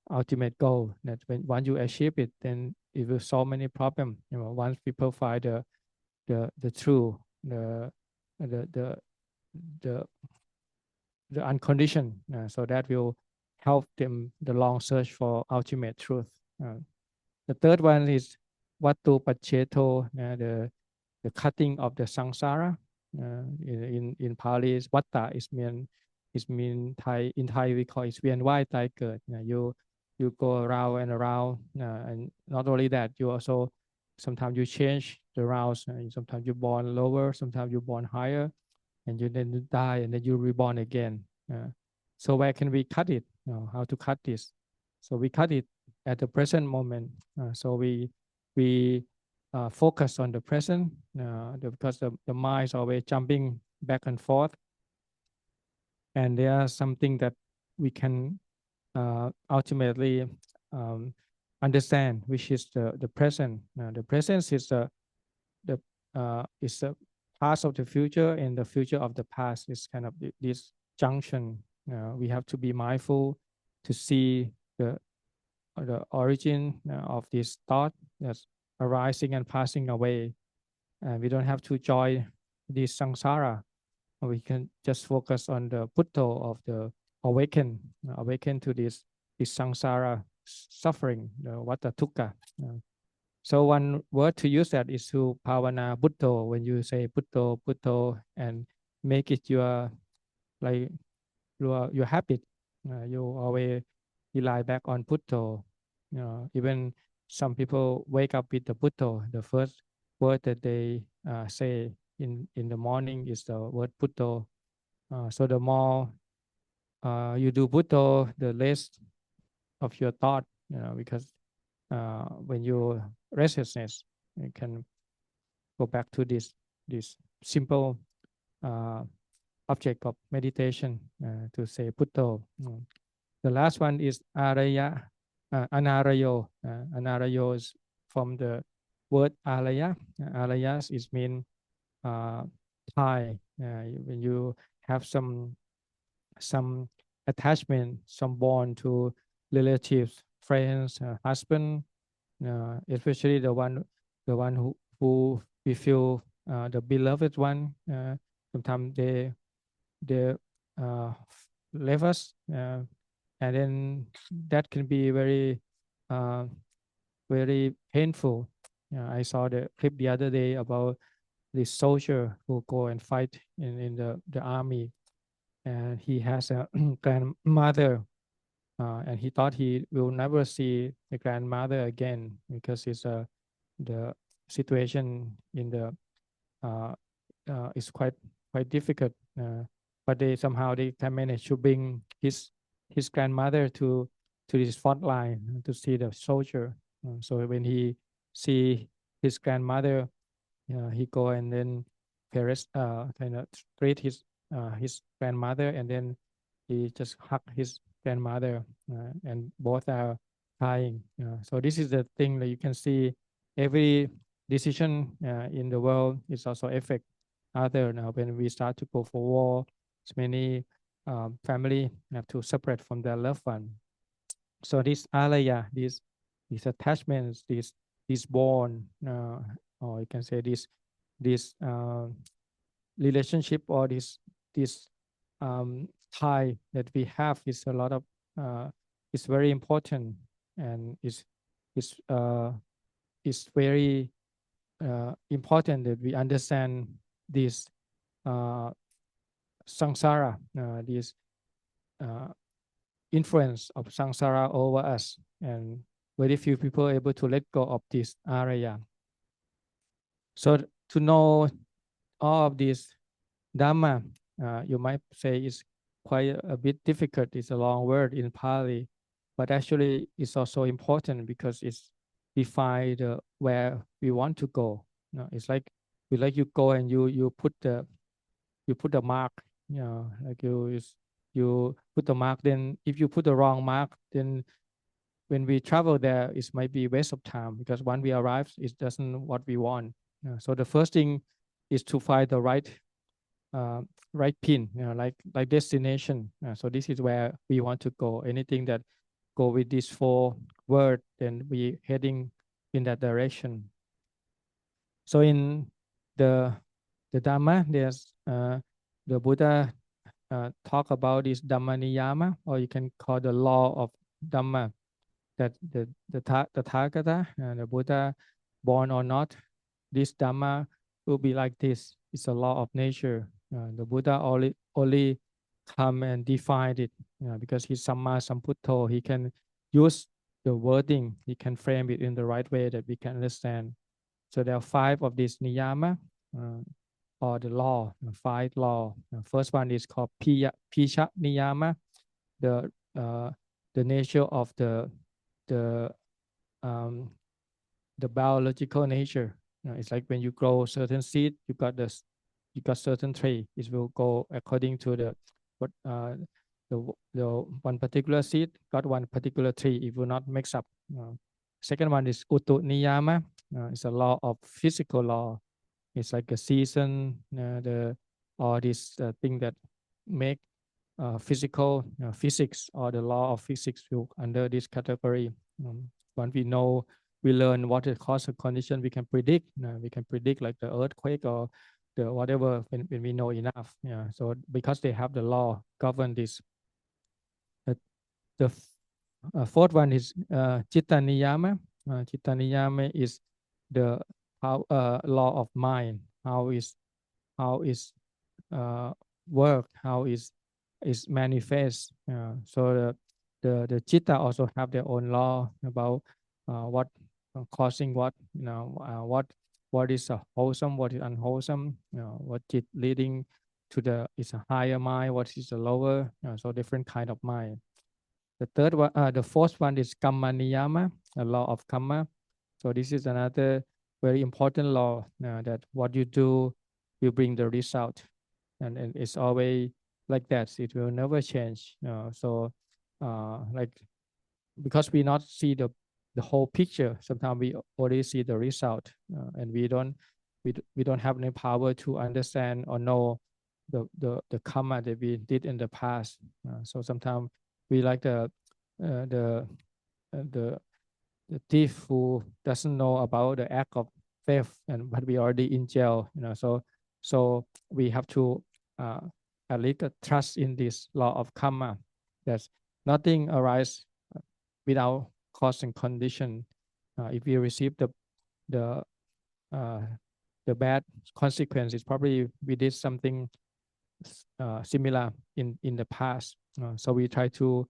ultimate goal, that when once you achieve it, then it will solve many problems. Once people find the true, the the unconditioned, so that will help them the long search for ultimate truth. The third one is Vattu Pacheto, the cutting of the samsara. In Pali, Vatta is mean Thai. In Thai we call it เวียนว่ายตายเกิด. You go around and around, and not only that, you also sometimes you change the routes. Sometimes you born lower, sometimes you born higher, and you then die, and then you reborn again. So where can we cut it? How to cut this? So we cut it at the present moment. So we focus on the present, because the mind is always jumping back and forth, and there are something that we can ultimately understand, which is the present. The presence is the past of the future, and the future of the past is kind of this junction. We have to be mindful to see the origin of this thought that's arising and passing away. And we don't have to join this samsara. We can just focus on the Buddha of the awaken to this samsara suffering, the vata dukkha. So one word to use that is to bhavana Buddha. When you say Buddha, Buddha, and make it your like your habit, you always rely back on Buddha. Even some people wake up with the Buddha. The first word that they say in the morning is the word Buddha. So the more you do Buddha, the less of your thought, because when you restlessness, you can go back to this simple uh, object of meditation, to say Buddha. The last one is araya, anarayo. Anarayo is from the word alaya. Alayas is mean tie. When you have some attachment, some bond to relatives, friends, husband, especially the one who we feel the beloved one. Sometimes they leave us, and then that can be uh, very painful. I saw the clip the other day about this soldier who go and fight in the army, and he has a grandmother, and he thought he will never see the grandmother again because the situation in the is quite difficult. But they somehow they can manage to bring his grandmother to this front line to see the soldier. So when he see his grandmother, he go and then caress, kind of treat his grandmother, and then he just hug his grandmother, and both are crying. So this is the thing that you can see. Every decision in the world is also affect other. Now when we start to go for war, many family have to separate from their loved one. So this alaya, these attachments, this bond, or you can say this relationship, or this tie that we have is a lot of is very important, and is very important that we understand this samsara, this uh, influence of samsara over us, and very few people are able to let go of this araya. So to know all of this Dhamma, you might say is quite a bit difficult. It's a long word in Pali, but actually it's also important because it's define where we want to go. It's like you go and you put the mark. Like you put the mark. Then if you put the wrong mark, then when we travel there, it might be a waste of time because when we arrive, it doesn't what we want. So the first thing is to find the uh, right pin, like destination. So this is where we want to go. Anything that go with these four words, then we heading in that direction. So in the Dhamma, there's the Buddha talk about this Dhamma niyama, or you can call the law of Dhamma, that the Tathagata, the Buddha, born or not, this Dhamma will be like this. It's a law of nature. The Buddha only come and define it, because he's Samma Sambuddho. He can use the wording, he can frame it in the right way that we can understand. So there are 5 of these niyama, or the law, 5 law. First one is called Picha niyama, the nature of the biological nature. It's like when you grow certain seed, you got you got certain trait. It will go according to the what the one particular seed got one particular tree. It will not mix up. Second one is Utu Niyama. It's a law of physical law. It's like a season, the or this thing that make physical physics or the law of physics will under this category. Once we know, we learn what the cause of condition, we can predict. We can predict like the earthquake or the whatever when we know enough. Yeah. So because they have the law govern this. The fourth one is Chitta Niyama. Chitta Niyama is the law of mind. How is work, how is manifest. So the Chitta also have their own law about what causing what, what is wholesome, what is unwholesome, what is leading to the is a higher mind, what is a lower. So different kind of mind. The third one, the fourth one is Kamma Niyama, a law of Kamma. So this is another very important law that what you do will bring the result, and it's always like that. It will never change. So like because we not see the whole picture, sometimes we already see the result, and we don't have any power to understand or know the karma that we did in the past. So sometimes we like the the thief who doesn't know about the act of theft, and but we already in jail. So we have to at least trust in this law of karma, that nothing arises without cause and condition. If we receive the uh, the bad consequences, probably we did something similar in the past. So we try to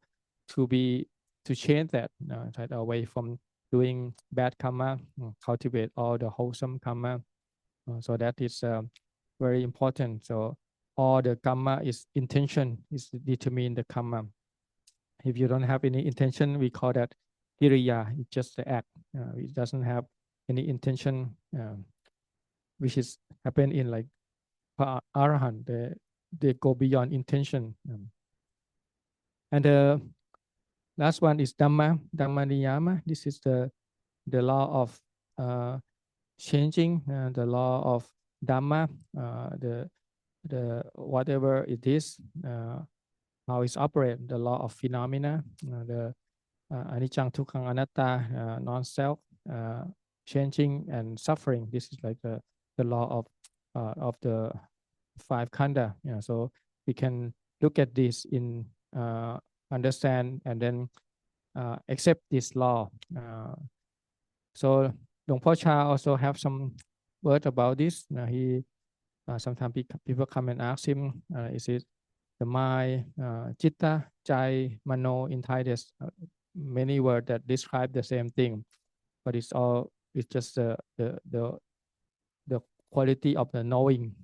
change that, try to away from doing bad karma, cultivate all the wholesome karma. So that is very important. So all the karma is intention is determine the karma. If you don't have any intention, we call that hiriya. It's just the act. It doesn't have any intention, which is happen in like arahant. They go beyond intention. And the last one is Dhamma Niyama. This is the law of changing, the law of Dhamma, the whatever it is, how it's operate, the law of phenomena, the anicca dukkha anatta, non-self, changing and suffering. This is like the law of the five khanda. So we can look at this in understand and then accept this law. So Dong Po Cha also have some word about this. He sometimes people come and ask him, is it the mind, chitta, chai, mano? In Thai, there's many words that describe the same thing, but it's just the quality of the knowing.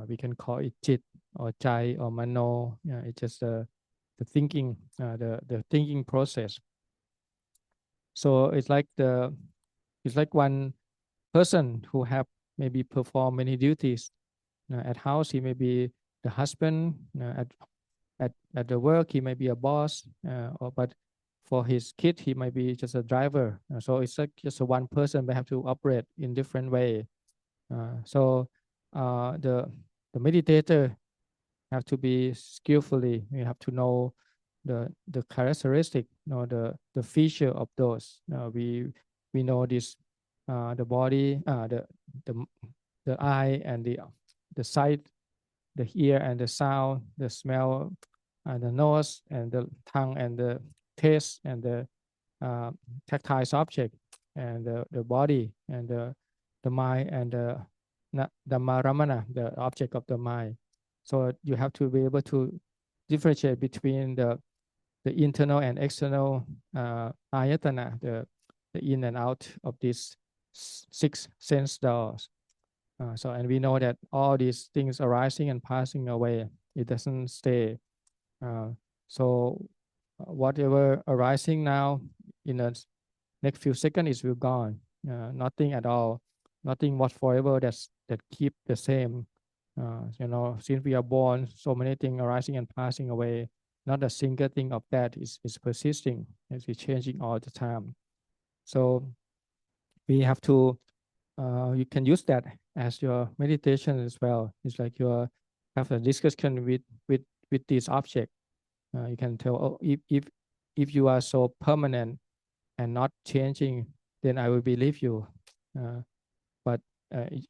We can call it chit or chai or mano. It's just the thinking, the thinking process. So it's like one person who have maybe perform many duties. At house, he may be the husband. At the work, he may be a boss. But for his kid, he might be just a driver. So it's like just one person, but have to operate in different way. So the meditator have to be skillfully. You have to know the characteristic, the feature of those. We know this, the body, the eye and the sight, the ear and the sound, the smell, and the nose and the tongue and the taste and the tactile object, and the body and the mind and the Dhamma Ramana, the object of the mind. So you have to be able to differentiate between the internal and external ayatana, the in and out of these six sense doors. So, and we know that all these things arising and passing away, it doesn't stay. So whatever arising now, in the next few seconds, it will gone. Nothing at all. Nothing was forever that keep the same. Since we are born, so many things arising and passing away. Not a single thing of that is persisting. It's changing all the time. So we have to, you can use that as your meditation as well. It's like you have a discussion with this object. You can tell, oh, if you are so permanent and not changing, then I will believe you. But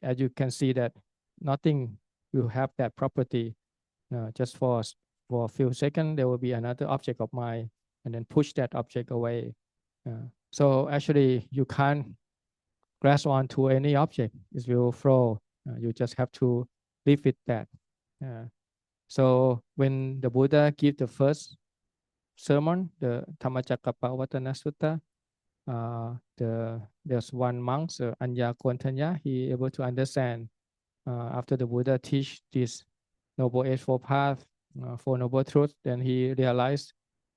as you can see that nothing will have that property. Just for a few seconds, there will be another object of mine, and then push that object away. So actually, you can't grasp on to any object. It will flow. You just have to live with that. So when the Buddha gave the first sermon, the Dhammacakkappavattana Sutta, there's one monk, Anya Kontanya, he able to understand after the Buddha teach this Noble Eightfold Path, Four Noble Truths, then he realized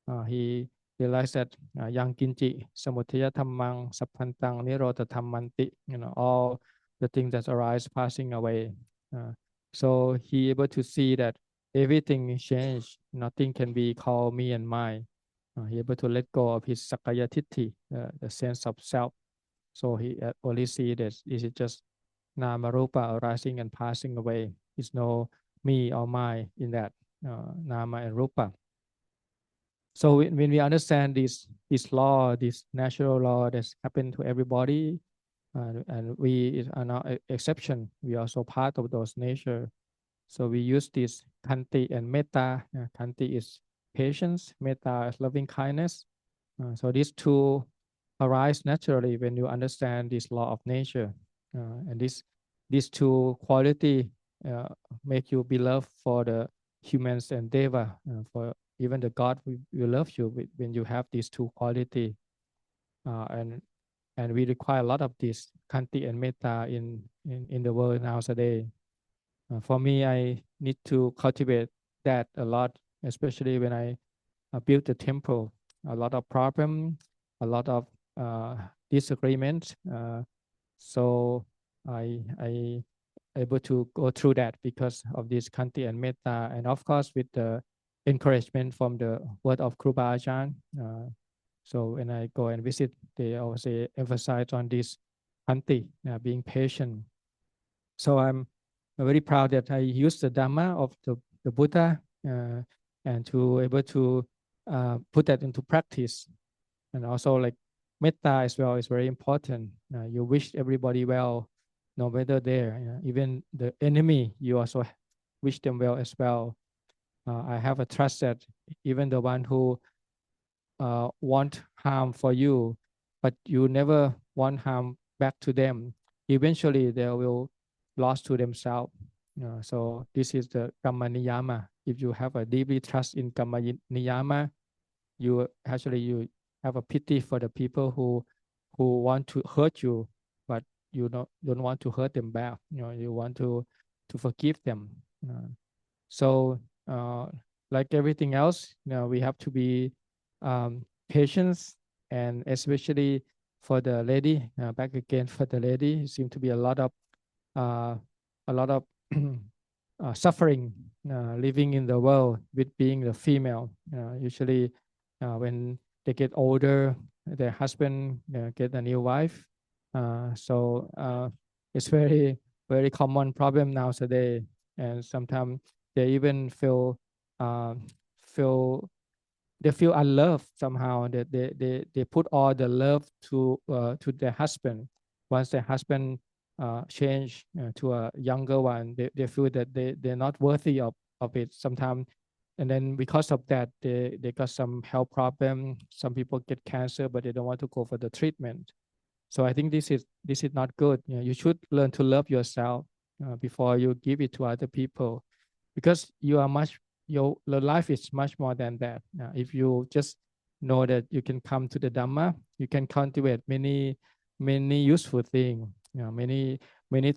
that yang kinci samudaya dhammang sappantang nirodha dhammanti, all the things that arise passing away. So he able to see that everything change, nothing can be called me and mine. He able to let go of his sakkayaทิฏฐิ, the sense of self. So he only see that this is just nama rupa arising and passing away. There's no me or mine in that nama and rupa. So when we understand this law, this natural law that's happened to everybody, and we are not an exception, we are also part of those nature. So we use this khanti and metta. Khanti is patience, metta is loving kindness. So these two arise naturally when you understand this law of nature, and these two quality make you beloved for the humans and deva, for even the God will love you when you have these two quality, and we require a lot of this khanti and metta in the world nowadays. For me, I need to cultivate that a lot, especially when I build the temple. A lot of problem, a lot of disagreement. So I able to go through that because of this khanti and metta, and of course with the encouragement from the word of Kruba Ajahn. So when I go and visit, they always emphasize on this khanti, being patient. So I'm very proud that I use the Dhamma of the Buddha and to able to put that into practice. And also like metta as well is very important. You wish everybody well, no matter there. Even the enemy, you also wish them well as well. I have a trust that even the one who want harm for you, but you never want harm back to them, eventually they will lost to themselves. So this is the Kamma Niyama. If you have a deeply trust in Kamma Niyama, you have a pity for the people who want to hurt you, but you don't want to hurt them back. You want to forgive them. So like everything else, we have to be patient, and especially for the lady. Back again for the lady, seem to be a lot of suffering living in the world with being the female. Usually when they get older, their husband get a new wife. So it's very, very common problem nowadays. And sometimes they even feel unloved somehow. That they put all the love to their husband. Once their husband change to a younger one, they feel that they're not worthy of it sometimes. And then because of that, they got some health problem. Some people get cancer, but they don't want to go for the treatment. So I think this is not good. You should learn to love yourself before you give it to other people, because your life is much more than that. If you just know that you can come to the Dhamma, you can cultivate many useful things. Many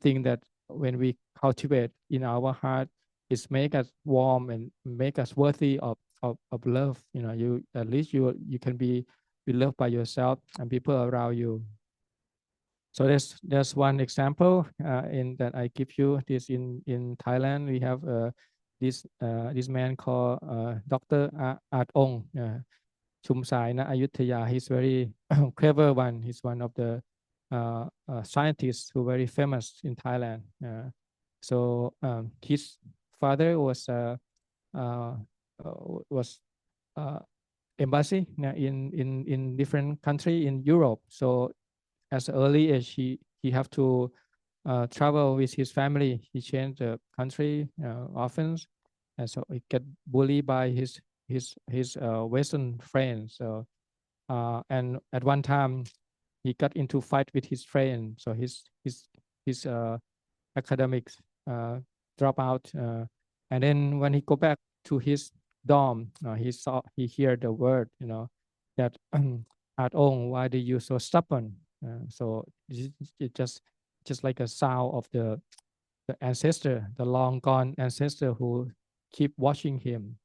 things that when we cultivate in our heart, it's make us warm and make us worthy of love. You at least you can be loved by yourself and people around you. So there's one example in that I give you. This in Thailand we have this man called Dr. Art Ong Chum Sai na Ayutthaya. He's very clever one. He's one of the scientists who are very famous in Thailand. So his father uh, was embassy in different country in Europe. So as early as he have to travel with his family. He changed the country often, and so he get bullied by his Western friends. So and at one time he got into fight with his friend. So his academics drop out, and then when he go back to his dorm, he hear the word, that At Ong, why are you so stubborn? So it just like a sound of the ancestor, the long gone ancestor who keep watching him.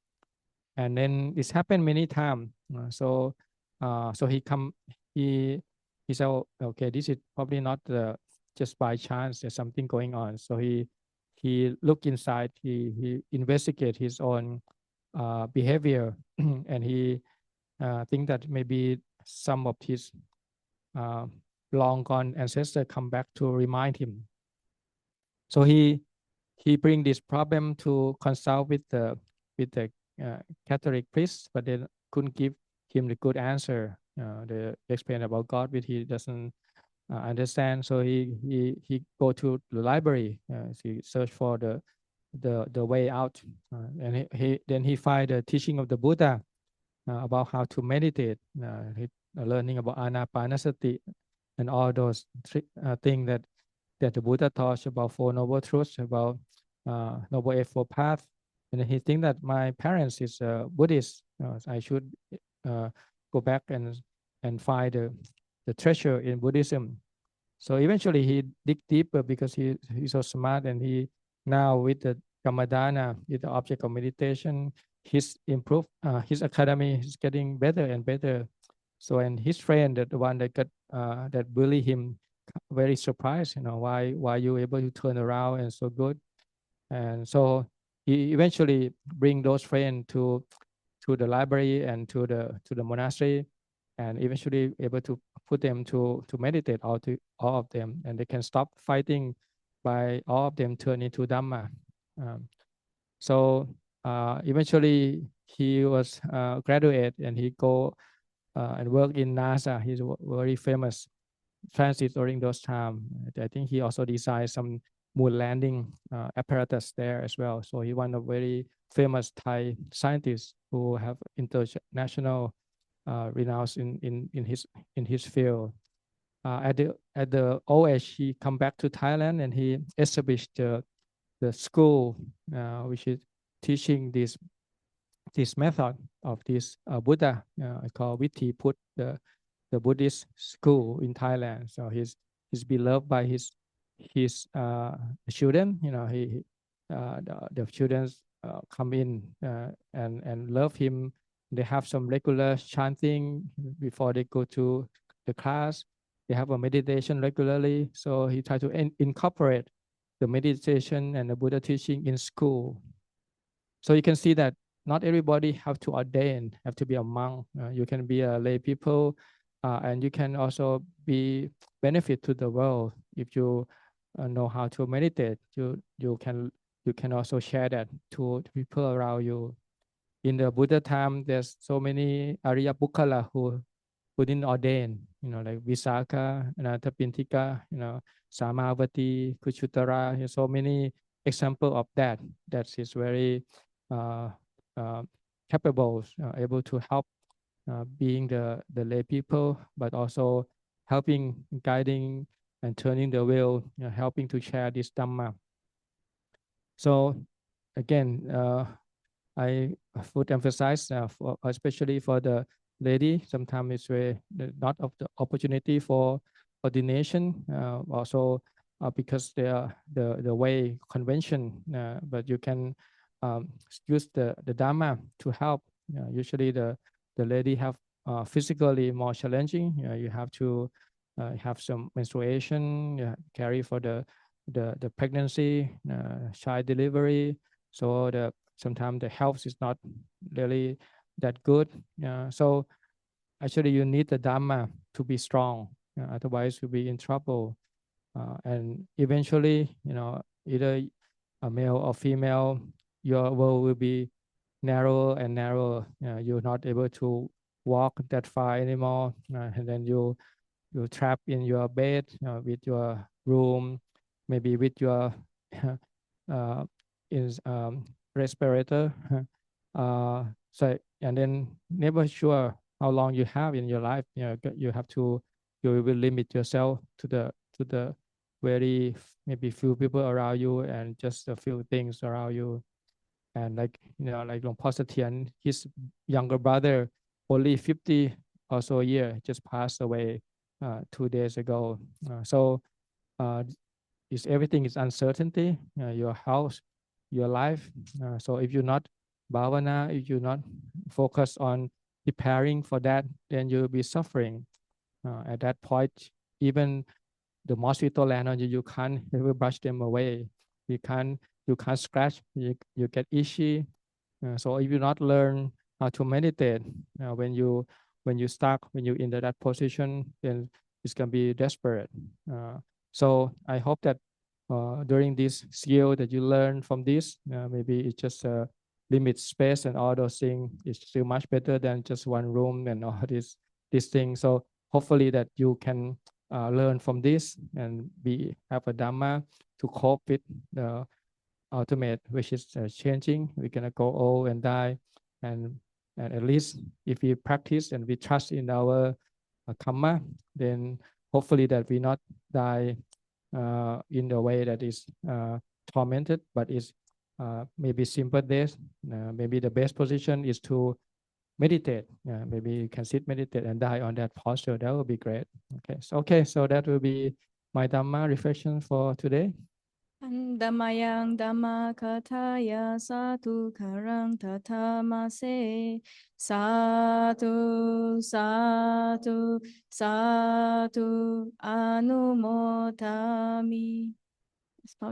And then this happened many times. So he said, "Oh, okay, this is probably not just by chance. There's something going on." So he looked inside. He investigate his own behavior, and he think that maybe some of his uh, long gone ancestor come back to remind him. So he bring this problem to consult with the Catholic priest, but they couldn't give him the good answer. They explain about God, which he doesn't understand. So he go to the library. He search for the way out, and he find the teaching of the Buddha about how to meditate. He learning about anapanasati and all those things that the Buddha taught about Four Noble Truths, about Noble Eightfold Path. And he think that my parents is Buddhist. I should go back and find the treasure in Buddhism. So eventually he dig deeper because he's so smart, and he now with the Kamadana, with the object of meditation, his academy is getting better and better. So and his friend, the one that got that bully him, very surprised, why you able to turn around and so good. And so he eventually bring those friends to the library and to the monastery, and eventually able to put them to meditate all of them, and they can stop fighting by all of them turn into Dhamma. So eventually he was graduate, and he go and work in NASA. He's very famous transit during those time. I think he also designed some moon landing apparatus there as well. So he one of very famous Thai scientists who have international renounce in his field. At the old age, he come back to Thailand, and he established the school which is teaching this method of this Buddha called Vithi Put, the Buddhist school in Thailand. So he's beloved by his children. The children come in and love him. They have some regular chanting before they go to the class. They have a meditation regularly. So he tried to incorporate the meditation and the Buddha teaching in school. So you can see that not everybody have to ordain, have to be a monk. You can be a lay people, and you can also be benefit to the world if you know how to meditate. You can also share that to people around you. In the Buddha time, there's so many Arya Bukkala who didn't ordain, like Visakha, Anathapindika, Samavati, Kuchutara, so many example of that. That is very uh, capable, able to help being the lay people, but also helping, guiding, and turning the wheel, helping to share this Dhamma. So again, I would emphasize, especially for the lady, sometimes it's not of the opportunity for ordination, also because the way convention, but you can use the Dhamma to help. Usually the lady have physically more challenging. You have to have some menstruation, carry for the pregnancy, child delivery. So sometimes the health is not really that good. So actually you need the Dhamma to be strong. Otherwise you'll be in trouble. And eventually, either a male or female, your world will be narrower and narrower. You're not able to walk that far anymore, and then you trap in your bed, with your room, maybe with your uh, is respirator. So and then never sure how long you have in your life. You will limit yourself to the very maybe few people around you and just a few things around you. And like Luang Por Sathian, his younger brother, only 50 or so a year, just passed away 2 days ago. So uh, is everything is uncertainty, your house, your life. So if you're not bhavana, if you're not focused on preparing for that, then you'll be suffering. At that point, even the mosquito land on you, you can't ever brush them away. You can't scratch, you get itchy. So if you not learn how to meditate, when you start, when you in that position, then it's gonna be desperate. So I hope that during this skill that you learn from this, maybe it's just limit space and all those things. It's still much better than just one room and all these things. So hopefully that you can learn from this and have a Dhamma to cope with the ultimate, which is changing. We're gonna go old and die, and at least if we practice and we trust in our karma, then hopefully that we not die in the way that is tormented, but is maybe simple days. Maybe the best position is to meditate. Maybe you can sit, meditate, and die on that posture. That would be great. So that will be my Dhamma reflection for today.
Damayang Dhamma Kataya Satu Karang Tatamase Satu Satu Satu Anumotami.